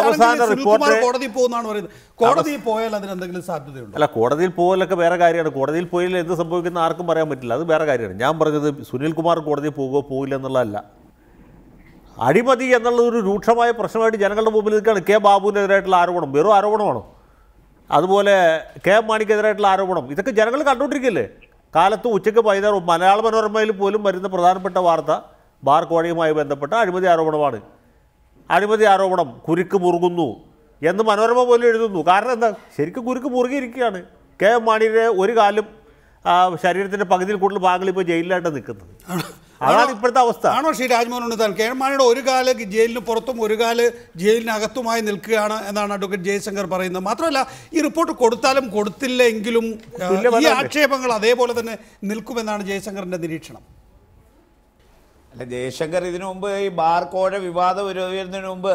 കോടതി പോകുന്നതാണ് പറയുന്നത്. കോടതിയിൽ പോയാൽ അതിന് എന്തെങ്കിലും സാധ്യതയുണ്ട്? അല്ല, കോടതിയിൽ പോകലൊക്കെ വേറെ കാര്യമാണ്. കോടതിയിൽ പോയാൽ എന്ത് സംഭവിക്കുന്ന ആർക്കും പറയാൻ പറ്റില്ല, അത് വേറെ കാര്യമാണ്. ഞാൻ പറഞ്ഞത് സുനിൽകുമാർ കോടതിയിൽ പോകുകയോ പോകില്ല എന്നുള്ളതല്ല. അഴിമതി എന്നുള്ളതൊരു രൂക്ഷമായ പ്രശ്നമായിട്ട് ജനങ്ങളുടെ മുമ്പിൽ നിൽക്കുകയാണ്. കെ ബാബുവിനെതിരായിട്ടുള്ള ആരോപണം വെറും ആരോപണമാണോ? അതുപോലെ കെ എം മാണിക്കെതിരായിട്ടുള്ള ആരോപണം, ഇതൊക്കെ ജനങ്ങൾ കണ്ടുകൊണ്ടിരിക്കുകയല്ലേ. കാലത്ത് ഉച്ചയ്ക്ക് വൈകുന്നേരം മലയാള മനോരമയിൽ പോലും വരുന്ന പ്രധാനപ്പെട്ട വാർത്ത ബാർ കോഴയുമായി ബന്ധപ്പെട്ട അഴിമതി ആരോപണമാണ്. അഴിമതി ആരോപണം കുരുക്ക് മുറുകുന്നു എന്ന് മനോരമ പോലും എഴുതുന്നു. കാരണം എന്താ? ശരിക്കും കുരുക്ക് മുറുകിയിരിക്കുകയാണ്. കെ എം മാണിയുടെ ഒരു കാലം ശരീരത്തിൻ്റെ പകുതിയിൽ കൂടുതൽ ഭാഗങ്ങൾ ഇപ്പോൾ ജയിലിലായിട്ട് നിൽക്കുന്നത്. അതാണ് ഇപ്പോഴത്തെ അവസ്ഥ. ആണോ ശ്രീ രാജ്മോഹൻ ഉണ്ണിത്താൻ? കെ എം മാണിയുടെ ഒരു കാല് ജയിലിന് പുറത്തും ഒരു കാല് ജയിലിനകത്തുമായി നിൽക്കുകയാണ് എന്നാണ് അഡ്വക്കേറ്റ് ജയശങ്കർ പറയുന്നത്. മാത്രമല്ല, ഈ റിപ്പോർട്ട് കൊടുത്താലും കൊടുത്തില്ലെങ്കിലും ഈ ആക്ഷേപങ്ങൾ അതേപോലെ തന്നെ നിൽക്കുമെന്നാണ് ജയശങ്കറിന്റെ നിരീക്ഷണം. അല്ല, ജയശങ്കർ ഇതിനു മുമ്പ് ഈ ബാർ കോഴ വിവാദം ഉയരുന്നതിന് മുമ്പ്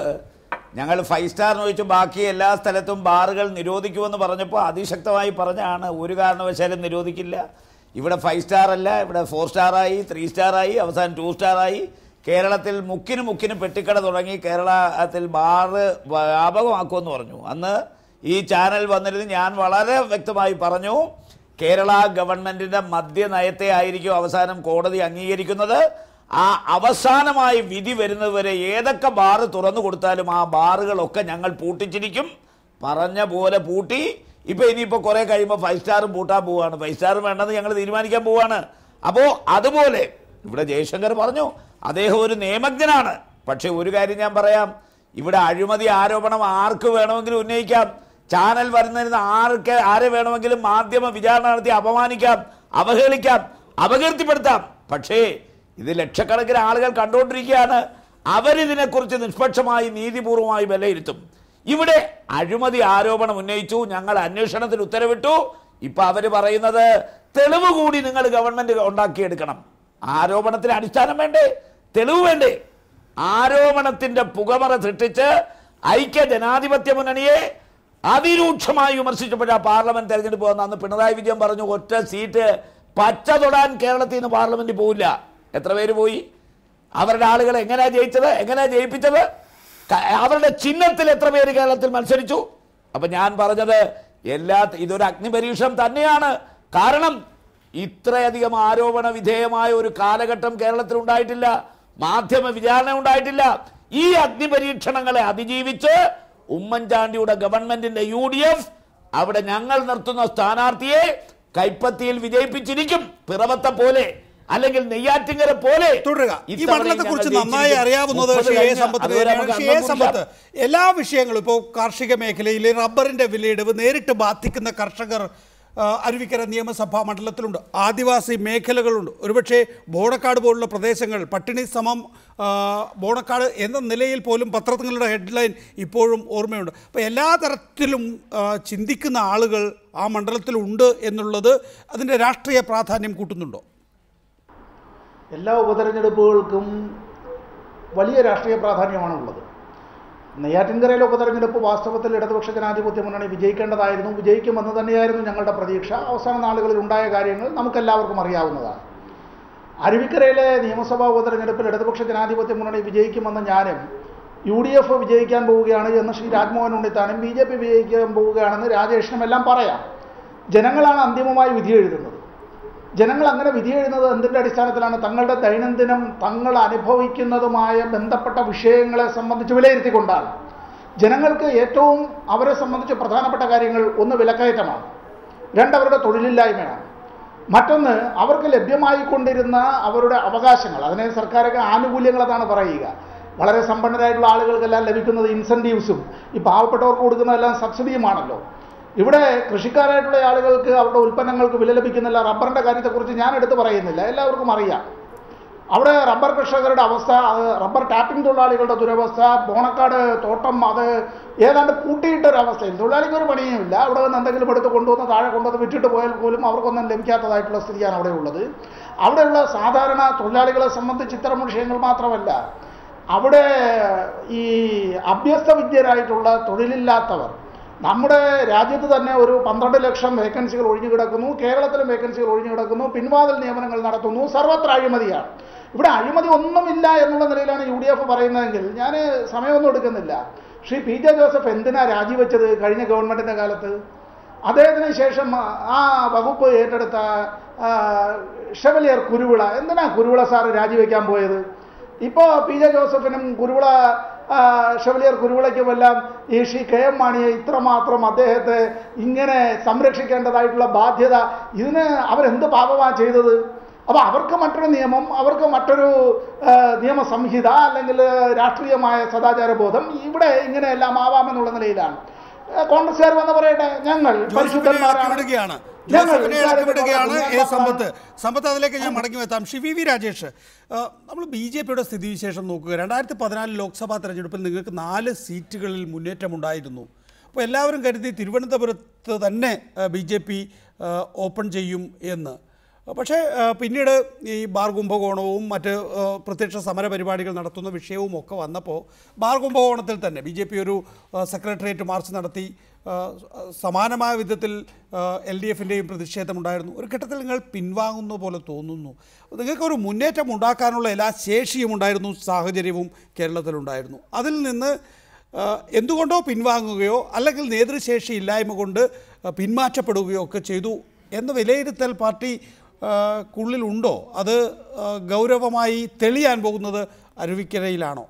ഞങ്ങൾ 5 സ്റ്റാറിന് വെച്ച് ബാക്കി എല്ലാ സ്ഥലത്തും ബാറുകൾ നിരോധിക്കുമെന്ന് പറഞ്ഞപ്പോൾ അതിശക്തമായി പറഞ്ഞാണ് ഒരു കാരണവശാലും നിരോധിക്കില്ല. ഇവിടെ 5 സ്റ്റാർ അല്ല, ഇവിടെ 4 സ്റ്റാറായി, 3 സ്റ്റാറായി, അവസാനം 2 സ്റ്റാറായി. കേരളത്തിൽ മുക്കിന് പെട്ടിക്കട തുടങ്ങി കേരളത്തിൽ ബാറ് വ്യാപകമാക്കുമെന്ന് പറഞ്ഞു. അന്ന് ഈ ചാനൽ വന്നിരുന്ന് ഞാൻ വളരെ വ്യക്തമായി പറഞ്ഞു, കേരള ഗവൺമെൻറ്റിൻ്റെ മദ്യനയത്തെ ആയിരിക്കും അവസാനം കോടതി അംഗീകരിക്കുന്നത്. ആ അവസാനമായി വിധി വരുന്നതുവരെ ഏതൊക്കെ ബാറ് തുറന്നു കൊടുത്താലും ആ ബാറുകളൊക്കെ ഞങ്ങൾ പൂട്ടിച്ചിരിക്കും. പറഞ്ഞ പോലെ പൂട്ടി. ഇപ്പോൾ ഇനിയിപ്പോൾ കുറേ കഴിയുമ്പോൾ 5 സ്റ്റാറും പൂട്ടാൻ പോവുകയാണ്. 5 സ്റ്റാറും വേണ്ടെന്ന് ഞങ്ങൾ തീരുമാനിക്കാൻ പോവുകയാണ്. അപ്പോൾ അതുപോലെ ഇവിടെ ജയശങ്കർ പറഞ്ഞു അദ്ദേഹം ഒരു നിയമജ്ഞനാണ്. പക്ഷേ ഒരു കാര്യം ഞാൻ പറയാം, ഇവിടെ അഴിമതി ആരോപണം ആർക്ക് വേണമെങ്കിലും ഉന്നയിക്കാം. ചാനൽ വരുന്നതിന് ആരെ വേണമെങ്കിലും മാധ്യമ വിചാരണ നടത്തി അപമാനിക്കാം, അവഹേളിക്കാം, അപകീർത്തിപ്പെടുത്താം. പക്ഷേ ഇത് ലക്ഷക്കണക്കിന് ആളുകൾ കണ്ടുകൊണ്ടിരിക്കുകയാണ്. അവരിതിനെക്കുറിച്ച് നിഷ്പക്ഷമായി നീതിപൂർവമായി വിലയിരുത്തും. ഇവിടെ അഴിമതി ആരോപണം ഉന്നയിച്ചു, ഞങ്ങൾ അന്വേഷണത്തിന് ഉത്തരവിട്ടു. ഇപ്പം അവർ പറയുന്നത് തെളിവ് കൂടി നിങ്ങൾ ഗവൺമെൻറ് ഉണ്ടാക്കിയെടുക്കണം. ആരോപണത്തിന് അടിസ്ഥാനം വേണ്ടേ? തെളിവ് വേണ്ടേ? ആരോപണത്തിൻ്റെ പുകമറ സൃഷ്ടിച്ച് ഐക്യ ജനാധിപത്യ മുന്നണിയെ അതിരൂക്ഷമായി വിമർശിച്ചപ്പോഴാണ് പാർലമെന്റ് തെരഞ്ഞെടുപ്പ് വന്ന അന്ന് പിണറായി വിജയൻ പറഞ്ഞു, ഒറ്റ സീറ്റ് പച്ച തൊടാൻ കേരളത്തിൽ നിന്ന് പാർലമെന്റിൽ പോവില്ല. എത്ര പേര് പോയി? അവരുടെ ആളുകൾ എങ്ങനെയാണ് ജയിച്ചത്? എങ്ങനെയാണ് ജയിപ്പിച്ചത്? അവരുടെ ചിഹ്നത്തിൽ എത്ര പേര് കേരളത്തിൽ മത്സരിച്ചു? അപ്പം ഞാൻ പറഞ്ഞത് ഇതൊരു അഗ്നിപരീക്ഷണം തന്നെയാണ്. കാരണം ഇത്രയധികം ആരോപണ വിധേയമായ ഒരു കാലഘട്ടം കേരളത്തിൽ ഉണ്ടായിട്ടില്ല, മാധ്യമ വിചാരണ ഉണ്ടായിട്ടില്ല. ഈ അഗ്നിപരീക്ഷണങ്ങളെ അതിജീവിച്ച് ഉമ്മൻചാണ്ടിയുടെ ഗവൺമെന്റിന്റെ UDF അവിടെ ഞങ്ങൾ നിർത്തുന്ന സ്ഥാനാർത്ഥിയെ കൈപ്പത്തിയിൽ വിജയിപ്പിച്ചിരിക്കും. പിറവത്തെ പോലെ അല്ലെങ്കിൽ നെയ്യാറ്റിങ്കര പോലെ. തുടരുക. ഈ മണ്ഡലത്തെക്കുറിച്ച് നന്നായി അറിയാവുന്നത് സമ്പത്ത് എല്ലാ വിഷയങ്ങളും ഇപ്പോൾ കാർഷിക മേഖലയിൽ റബ്ബറിന്റെ വിലയിടിവ് നേരിട്ട് ബാധിക്കുന്ന കർഷകർ അരുവിക്കര നിയമസഭാ മണ്ഡലത്തിലുണ്ട്. ആദിവാസി മേഖലകളുണ്ട്. ഒരുപക്ഷെ ബോണക്കാട് പോലുള്ള പ്രദേശങ്ങൾ പട്ടിണി സമം ബോണക്കാട് എന്ന നിലയിൽ പോലും പത്രങ്ങളുടെ ഹെഡ്ലൈൻ ഇപ്പോഴും ഓർമ്മയുണ്ട്. അപ്പോൾ എല്ലാ തരത്തിലും ചിന്തിക്കുന്ന ആളുകൾ ആ മണ്ഡലത്തിലുണ്ട് എന്നുള്ളത് അതിൻ്റെ രാഷ്ട്രീയ പ്രാധാന്യം കൂട്ടുന്നുണ്ടോ? എല്ലാ ഉപതെരഞ്ഞെടുപ്പുകൾക്കും വലിയ രാഷ്ട്രീയ പ്രാധാന്യമാണുള്ളത്. നെയ്യാറ്റിൻകരയിലെ ഉപതെരഞ്ഞെടുപ്പ് വാസ്തവത്തിൽ ഇടതുപക്ഷ ജനാധിപത്യ മുന്നണി വിജയിക്കേണ്ടതായിരുന്നു, വിജയിക്കുമെന്ന് തന്നെയായിരുന്നു ഞങ്ങളുടെ പ്രതീക്ഷ. അവസാന നാളുകളിൽ ഉണ്ടായ കാര്യങ്ങൾ നമുക്കെല്ലാവർക്കും അറിയാവുന്നതാണ്. അരുവിക്കരയിലെ നിയമസഭാ ഉപതെരഞ്ഞെടുപ്പിൽ ഇടതുപക്ഷ ജനാധിപത്യ മുന്നണി വിജയിക്കുമെന്ന് ഞാനും UDF വിജയിക്കാൻ പോവുകയാണ് എന്ന് ശ്രീ രാജ്മോഹൻ ഉണ്ണിത്താനും BJP വിജയിക്കാൻ പോവുകയാണെന്ന് രാജേഷിനും എല്ലാം പറയാം. ജനങ്ങളാണ് അന്തിമമായി വിധി എഴുതുന്നത്. ജനങ്ങൾ അങ്ങനെ വിധി എഴുതുന്നത് എന്തിൻ്റെ അടിസ്ഥാനത്തിലാണ്? തങ്ങളുടെ ദൈനംദിനം തങ്ങൾ അനുഭവിക്കുന്നതുമായ ബന്ധപ്പെട്ട വിഷയങ്ങളെ സംബന്ധിച്ച് വിലയിരുത്തിക്കൊണ്ടാണ്. ജനങ്ങൾക്ക് ഏറ്റവും അവരെ സംബന്ധിച്ച് പ്രധാനപ്പെട്ട കാര്യങ്ങൾ ഒന്ന് വിലക്കയറ്റമാണ്, രണ്ട് അവരുടെ തൊഴിലില്ലായ്മയാണ്, മറ്റൊന്ന് അവർക്ക് ലഭ്യമായിക്കൊണ്ടിരുന്ന അവരുടെ അവകാശങ്ങൾ, അതിനെ സർക്കാരൊക്കെ ആനുകൂല്യങ്ങൾ എന്നാണ് പറയുക. വളരെ സമ്പന്നരായിട്ടുള്ള ആളുകൾക്കെല്ലാം ലഭിക്കുന്നത് ഇൻസെൻറ്റീവ്സും ഈ പാവപ്പെട്ടവർക്ക് കൊടുക്കുന്നതെല്ലാം സബ്സിഡിയുമാണല്ലോ. ഇവിടെ കൃഷിക്കാരായിട്ടുള്ള ആളുകൾക്ക് അവരുടെ ഉൽപ്പന്നങ്ങൾക്ക് വില ലഭിക്കുന്നില്ല. റബ്ബറിൻ്റെ കാര്യത്തെക്കുറിച്ച് ഞാൻ എടുത്ത് പറയുന്നില്ല, എല്ലാവർക്കും അറിയാം. അവിടെ റബ്ബർ കർഷകരുടെ അവസ്ഥ, റബ്ബർ ടാപ്പിംഗ് തൊഴിലാളികളുടെ ദുരവസ്ഥ, ബോണക്കാട് തോട്ടം അത് ഏതാണ്ട് പൂട്ടിയിട്ടൊരവസ്ഥയിൽ തൊഴിലാളിക്ക് ഒരു പണിയുമില്ല. അവിടെ നിന്ന് എന്തെങ്കിലും എടുത്ത് കൊണ്ടുവന്ന് താഴെ കൊണ്ടുവന്ന് വിറ്റിട്ട് പോയാൽ പോലും അവർക്കൊന്നും ലഭിക്കാത്തതായിട്ടുള്ള സ്ഥിതിയാണ് അവിടെ ഉള്ളത്. അവിടെയുള്ള സാധാരണ തൊഴിലാളികളെ സംബന്ധിച്ച് ഇത്തരം വിഷയങ്ങൾ മാത്രമല്ല, അവിടെ ഈ അഭ്യസ്ത വിദ്യരായിട്ടുള്ള തൊഴിലില്ലാത്തവർ, നമ്മുടെ രാജ്യത്ത് തന്നെ ഒരു 12 ലക്ഷം വേക്കൻസികൾ ഒഴിഞ്ഞു കിടക്കുന്നു, കേരളത്തിലും വേക്കൻസികൾ ഒഴിഞ്ഞു കിടക്കുന്നു, പിൻവാതിൽ നിയമനങ്ങൾ നടത്തുന്നു, സർവത്ര അഴിമതിയാണ്. ഇവിടെ അഴിമതി ഒന്നുമില്ല എന്നുള്ള നിലയിലാണ് UDF പറയുന്നതെങ്കിൽ ഞാൻ സമയമൊന്നും എടുക്കുന്നില്ല. ശ്രീ PJ ജോസഫ് എന്തിനാ രാജിവെച്ചത് കഴിഞ്ഞ ഗവൺമെൻറ്റിൻ്റെ കാലത്ത്? അദ്ദേഹത്തിന് ശേഷം ആ വകുപ്പ് ഏറ്റെടുത്ത ഷെവലിയർ കുരുവിള, എന്തിനാ കുരുവിള സാറ് രാജിവെക്കാൻ പോയത്? ഇപ്പോൾ PJ ജോസഫിനും ഷെവലിയർ കുരുവിളയ്ക്കുമെല്ലാം ഈ ശ്രീ KM മാണിയെ ഇത്രമാത്രം അദ്ദേഹത്തെ ഇങ്ങനെ സംരക്ഷിക്കേണ്ടതായിട്ടുള്ള ബാധ്യത, ഇതിന് അവരെന്ത് പാപമാണ് ചെയ്തത്? അപ്പോൾ അവർക്ക് മറ്റൊരു നിയമം, അവർക്ക് മറ്റൊരു നിയമസംഹിത അല്ലെങ്കിൽ രാഷ്ട്രീയമായ സദാചാരബോധം, ഇവിടെ ഇങ്ങനെയെല്ലാം ആവാമെന്നുള്ള നിലയിലാണ് കോൺഗ്രസ്സുകാർ വന്ന് പറയട്ടെ, ഞങ്ങൾ പരിശുദ്ധന്മാരാണ്. സമ്പത്ത് അതിലേക്ക് ഞാൻ മടങ്ങി എത്താം. ശ്രീ VV രാജേഷ്, നമ്മൾ BJPയുടെ സ്ഥിതിവിശേഷം നോക്കുക. 2014 ലോക്സഭാ തെരഞ്ഞെടുപ്പിൽ നിങ്ങൾക്ക് 4 സീറ്റുകളിൽ മുന്നേറ്റമുണ്ടായിരുന്നു. അപ്പോൾ എല്ലാവരും കരുതി തിരുവനന്തപുരത്ത് തന്നെ BJP ഓപ്പൺ ചെയ്യും എന്ന്. പക്ഷേ പിന്നീട് ഈ ബാർ കുംഭകോണവും മറ്റ് പ്രത്യക്ഷ സമര പരിപാടികൾ നടത്തുന്ന വിഷയവും ഒക്കെ വന്നപ്പോൾ ബാർ കുംഭകോണത്തിൽ തന്നെ BJP ഒരു സെക്രട്ടേറിയറ്റ് മാർച്ച് നടത്തി. സമാനമായ വിധത്തിൽ LDFിൻ്റെയും പ്രതിഷേധമുണ്ടായിരുന്നു. ഒരു ഘട്ടത്തിൽ നിങ്ങൾ പിൻവാങ്ങുന്ന പോലെ തോന്നുന്നു. നിങ്ങൾക്കൊരു മുന്നേറ്റം ഉണ്ടാക്കാനുള്ള എല്ലാ ശേഷിയും ഉണ്ടായിരുന്നു, സാഹചര്യവും കേരളത്തിലുണ്ടായിരുന്നു. അതിൽ നിന്ന് എന്തുകൊണ്ടോ പിൻവാങ്ങുകയോ അല്ലെങ്കിൽ നേതൃശേഷി ഇല്ലായ്മ കൊണ്ട് പിന്മാറ്റപ്പെടുകയോ ഒക്കെ ചെയ്തു എന്ന വിലയിരുത്തൽ പാർട്ടി ക്കുള്ളിലുണ്ടോ? അത് ഗൗരവമായി തെളിയാൻ പോകുന്നത് അരുവിക്കരയിലാണോ?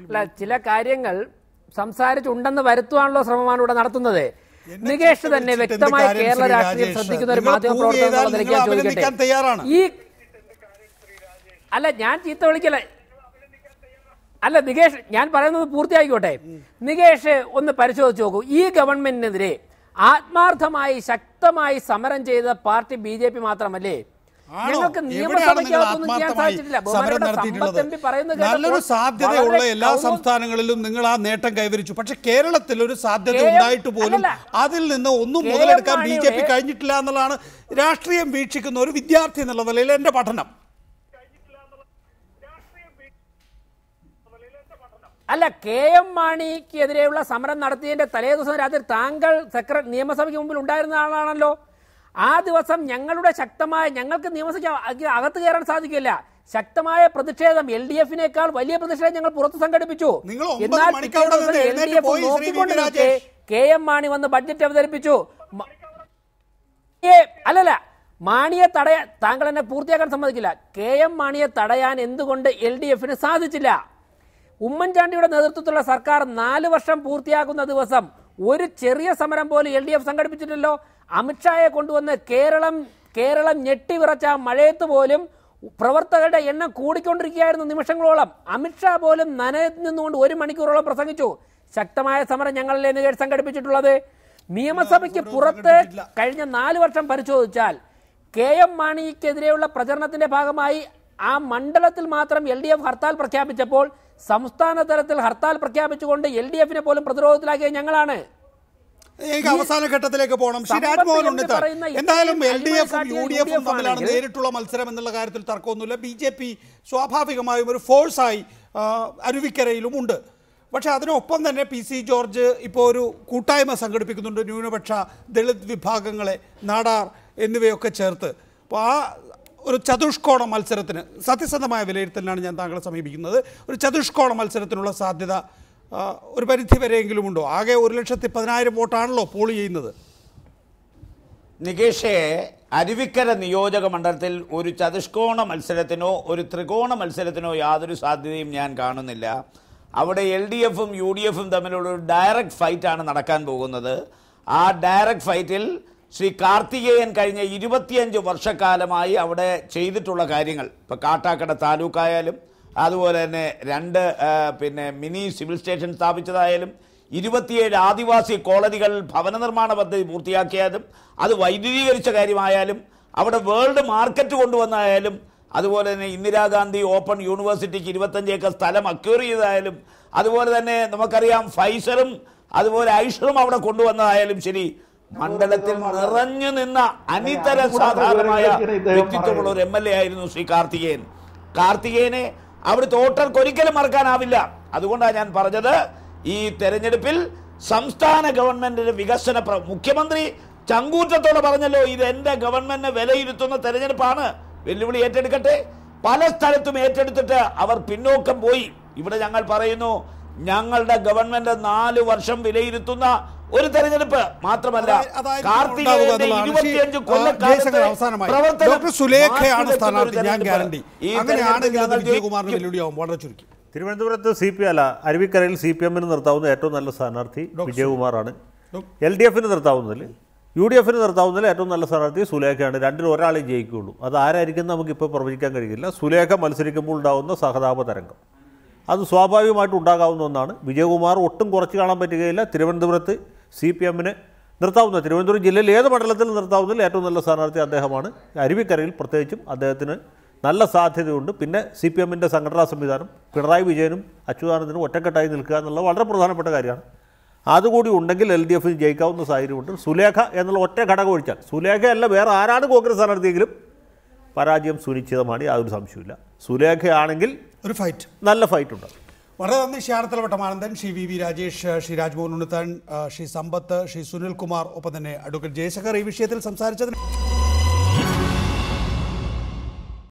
അല്ല, ചില കാര്യങ്ങൾ സംസാരിച്ചുണ്ടെന്ന് വരുത്തുവാനുള്ള ശ്രമമാണ് ഇവിടെ നടത്തുന്നത്. നികേഷ് തന്നെ വ്യക്തമായി കേരള രാഷ്ട്രീയം ശ്രദ്ധിക്കുന്ന ഒരു മാധ്യമപ്രവർത്തകൻ ഈ അല്ല, ഞാൻ ചീത്ത വിളിക്കല. അല്ല നികേഷ്, ഞാൻ പറയുന്നത് പൂർത്തിയായിക്കോട്ടെ. നികേഷ് ഒന്ന് പരിശോധിച്ച് നോക്കൂ. ഈ ഗവൺമെന്റിനെതിരെ ആത്മാർത്ഥമായി ശക്തമായി സമരം ചെയ്ത പാർട്ടി BJP മാത്രമല്ലേ? ഞങ്ങൾക്ക് നിയമസഭയ്ക്കകത്തൊന്നും ചെയ്യാൻ സാധിച്ചിട്ടില്ല. നല്ലൊരു സാധ്യതയുള്ള എല്ലാ സംസ്ഥാനങ്ങളിലും നിങ്ങൾ ആ നേട്ടം കൈവരിച്ചു. പക്ഷെ കേരളത്തിൽ ഒരു സാധ്യത ഉണ്ടായിട്ട് പോലും അതിൽ നിന്ന് ഒന്നും മുതലെടുക്കാൻ BJP കഴിഞ്ഞിട്ടില്ല എന്നുള്ളതാണ് രാഷ്ട്രീയം വീക്ഷിക്കുന്ന ഒരു വിദ്യാർത്ഥി എന്നുള്ള നിലയിൽ എൻ്റെ പഠനം. അല്ല, KM മാണിക്കെതിരെയുള്ള സമരം നടത്തിയതിന്റെ തലേദിവസം രാത്രി താങ്കൾ നിയമസഭയ്ക്ക് മുമ്പിൽ ഉണ്ടായിരുന്ന ആളാണല്ലോ. ആ ദിവസം ഞങ്ങൾക്ക് നിയമസഭയ്ക്ക് അകത്ത് കയറാൻ സാധിക്കില്ല. ശക്തമായ പ്രതിഷേധം, LDFിനേക്കാൾ വലിയ പ്രതിഷേധം ഞങ്ങൾ പുറത്ത് സംഘടിപ്പിച്ചു. എന്നാൽ LDF നോക്കിക്കൊണ്ടിരിക്കെ KM മാണി വന്ന് ബഡ്ജറ്റ് അവതരിപ്പിച്ചു. അല്ലല്ല, മാണിയെ തടയാൻ താങ്കൾ എന്നെ പൂർത്തിയാക്കാൻ സമ്മതിക്കില്ല. KM മാണിയെ തടയാൻ എന്തുകൊണ്ട് LDFിന് സാധിച്ചില്ല? ഉമ്മൻചാണ്ടിയുടെ നേതൃത്വത്തിലുള്ള സർക്കാർ 4 വർഷം പൂർത്തിയാക്കുന്ന ദിവസം ഒരു ചെറിയ സമരം പോലും LDF സംഘടിപ്പിച്ചിട്ടില്ലല്ലോ. അമിത്ഷായെ കൊണ്ടുവന്ന് കേരളം ഞെട്ടിവിറച്ച മഴയത്ത് പോലും പ്രവർത്തകരുടെ എണ്ണം കൂടിക്കൊണ്ടിരിക്കുകയായിരുന്നു നിമിഷങ്ങളോളം. അമിത്ഷാ പോലും നനയത്ത് നിന്നുകൊണ്ട് 1 മണിക്കൂറോളം പ്രസംഗിച്ചു. ശക്തമായ സമരം ഞങ്ങളല്ലേ നികേഷ് സംഘടിപ്പിച്ചിട്ടുള്ളത്. നിയമസഭയ്ക്ക് പുറത്ത് കഴിഞ്ഞ 4 വർഷം പരിശോധിച്ചാൽ KM മാണിക്കെതിരെയുള്ള പ്രചരണത്തിന്റെ ഭാഗമായി ആ മണ്ഡലത്തിൽ മാത്രം LDF ഹർത്താൽ പ്രഖ്യാപിച്ചപ്പോൾ സംസ്ഥാന തലത്തിൽ ഹർത്താൽ പ്രഖ്യാപിച്ചുകൊണ്ട് LDFിനെ പോലും പ്രതിരോധത്തിലാക്കിയത് ഞങ്ങളാണ്. അവസാന ഘട്ടത്തിലേക്ക് പോകണം. രാജ്മോഹൻ ഉണ്ണിത്താൻ, എന്തായാലും LDFും UDFും തമ്മിലാണ് നേരിട്ടുള്ള മത്സരം എന്നുള്ള കാര്യത്തിൽ തർക്കമൊന്നുമില്ല. BJP സ്വാഭാവികമായും ഒരു ഫോഴ്സായി അരുവിക്കരയിലും ഉണ്ട്. പക്ഷേ അതിനൊപ്പം തന്നെ PC ജോർജ് ഇപ്പോൾ ഒരു കൂട്ടായ്മ സംഘടിപ്പിക്കുന്നുണ്ട്, ന്യൂനപക്ഷ ദളിത് വിഭാഗങ്ങളെ, നാടാർ എന്നിവയൊക്കെ ചേർത്ത്. അപ്പോൾ ആ ഒരു ചതുഷ്കോണ മത്സരത്തിന്, സത്യസന്ധമായ വിലയിരുത്തലിനാണ് ഞാൻ താങ്കളെ സമീപിക്കുന്നത്, ഒരു ചതുഷ്കോണ മത്സരത്തിനുള്ള സാധ്യത ഒരു പരിധി വരെയെങ്കിലും ഉണ്ടോ? ആകെ 1,10,000 വോട്ടാണല്ലോ പോൾ ചെയ്യുന്നത്. നികേഷേ, അരുവിക്കര നിയോജക മണ്ഡലത്തിൽ ഒരു ചതുഷ്കോണ മത്സരത്തിനോ ഒരു ത്രികോണ മത്സരത്തിനോ യാതൊരു സാധ്യതയും ഞാൻ കാണുന്നില്ല. അവിടെ LDFും UDFും തമ്മിലുള്ള ഒരു ഡയറക്റ്റ് ഫൈറ്റാണ് നടക്കാൻ പോകുന്നത്. ആ ഡയറക്റ്റ് ഫൈറ്റിൽ ശ്രീ കാർത്തികേയൻ കഴിഞ്ഞ 25 വർഷക്കാലമായി അവിടെ ചെയ്തിട്ടുള്ള കാര്യങ്ങൾ, ഇപ്പോൾ കാട്ടാക്കട താലൂക്കായാലും അതുപോലെ തന്നെ 2 മിനി സിവിൽ സ്റ്റേഷൻ സ്ഥാപിച്ചതായാലും 27 ആദിവാസി കോളനികൾ ഭവന നിർമ്മാണ പദ്ധതി പൂർത്തിയാക്കിയതും, അത് വൈദ്യുതീകരിച്ച കാര്യമായാലും, അവിടെ വേൾഡ് മാർക്കറ്റ് കൊണ്ടുവന്നായാലും, അതുപോലെ തന്നെ ഇന്ദിരാഗാന്ധി ഓപ്പൺ യൂണിവേഴ്സിറ്റിക്ക് 25 ഏക്കർ സ്ഥലം അക്വയർ ചെയ്തതായാലും, അതുപോലെ തന്നെ നമുക്കറിയാം ഫൈസറും അതുപോലെ ഐഷറും അവിടെ കൊണ്ടുവന്നതായാലും ശരി, മണ്ഡലത്തിൽ നിറഞ്ഞു നിന്ന അനിതര സാധാരണമായ വ്യക്തിത്വമുള്ള ഒരു MLA ആയിരുന്നു ശ്രീ കാർത്തികേയനെ അവിടുത്തെ വോട്ടർക്ക് ഒരിക്കലും മറക്കാനാവില്ല. അതുകൊണ്ടാണ് ഞാൻ പറഞ്ഞത്, ഈ തെരഞ്ഞെടുപ്പിൽ സംസ്ഥാന ഗവൺമെന്റിന്റെ വികസന മുഖ്യമന്ത്രി ചങ്കൂറ്റത്തോടെ പറഞ്ഞല്ലോ, ഇത് എന്റെ ഗവൺമെന്റിനെ വിലയിരുത്തുന്ന തെരഞ്ഞെടുപ്പാണ്, വെല്ലുവിളി ഏറ്റെടുക്കട്ടെ. പല സ്ഥലത്തും ഏറ്റെടുത്തിട്ട് അവർ പിന്നോക്കം പോയി. ഇവിടെ ഞങ്ങൾ പറയുന്നു, ഞങ്ങളുടെ ഗവൺമെന്റ് 4 വർഷം വിലയിരുത്തുന്ന ഒരു തെരഞ്ഞെടുപ്പ് മാത്രമല്ല, കാർത്തികേയന്റെ 25 കൊല്ലക്കാലത്തെ ഡോക്ടർ സുലേഖയാണ് സ്ഥാനാർത്ഥി, ഞാൻ ഗ്യാരണ്ടി. അങ്ങനെയാണെങ്കിൽ അത് വിജയകുമാറിന് വെല്ലുവിളിയാവും. വളരെ ചുരുക്കി. തിരുവനന്തപുരത്ത് അരുവിക്കരയിൽ CPM-ന് നിർത്താവുന്ന ഏറ്റവും നല്ല സ്ഥാനാർത്ഥി വിജയകുമാറാണ്. LDF-ന് നിർത്താവുന്നതിൽ UDF-ന് നിർത്താവുന്നതിൽ ഏറ്റവും നല്ല സ്ഥാനാർത്ഥി സുലേഖയാണ്. രണ്ടിൽ ഒരാളെ ജയിക്കുകയുള്ളൂ. അത് ആരായിരിക്കും നമുക്കിപ്പോൾ പ്രവചിക്കാൻ കഴിയില്ല. സുലേഖ മത്സരിക്കുമ്പോൾ ഉണ്ടാകുന്ന സഹതാപ തരംഗം അത് സ്വാഭാവികമായിട്ട് ഉണ്ടാകാവുന്ന ഒന്നാണ്. വിജയകുമാർ ഒട്ടും കുറച്ച് കാണാൻ പറ്റുകയില്ല. തിരുവനന്തപുരത്ത് CPM-ന് നിർത്താവുന്ന, തിരുവനന്തപുരം ജില്ലയിൽ ഏത് മണ്ഡലത്തിൽ നിർത്താവുന്നതിൽ ഏറ്റവും നല്ല സ്ഥാനാർത്ഥി അദ്ദേഹമാണ്. അരുവിക്കരയിൽ പ്രത്യേകിച്ചും അദ്ദേഹത്തിന് നല്ല സാധ്യതയുണ്ട്. പിന്നെ CPM-ൻ്റെ സംഘടനാ സംവിധാനം, പിണറായി വിജയനും അച്യുതാനന്ദനും ഒറ്റക്കെട്ടായി നിൽക്കുക എന്നുള്ളത് വളരെ പ്രധാനപ്പെട്ട കാര്യമാണ്. അതുകൂടി ഉണ്ടെങ്കിൽ LDF-ന് ജയിക്കാവുന്ന സാഹചര്യമുണ്ട്. സുലേഖ എന്നുള്ള ഒറ്റ ഘടകം ഒഴിച്ചാൽ, സുലേഖയല്ല വേറെ ആരാണ് കോൺഗ്രസ് സ്ഥാനാർത്ഥിയെങ്കിലും പരാജയം സുനിശ്ചിതമാണ്, യാതൊരു സംശയമില്ല. സുലേഖയാണെങ്കിൽ ഒരു ഫൈറ്റ്, നല്ല ഫൈറ്റ് ഉണ്ട്. വളരെ നന്ദി. ശ്രീ ആനത്തലവട്ടം ആനന്ദൻ, ശ്രീ VV രാജേഷ്, ശ്രീ രാജ്മോഹൻ ഉണ്ണിത്താൻ, ശ്രീ സമ്പത്ത്, ശ്രീ സുനിൽകുമാർ, ഒപ്പം തന്നെ അഡ്വക്കേറ്റ് ജയശങ്കർ ഈ വിഷയത്തിൽ സംസാരിച്ചതിന്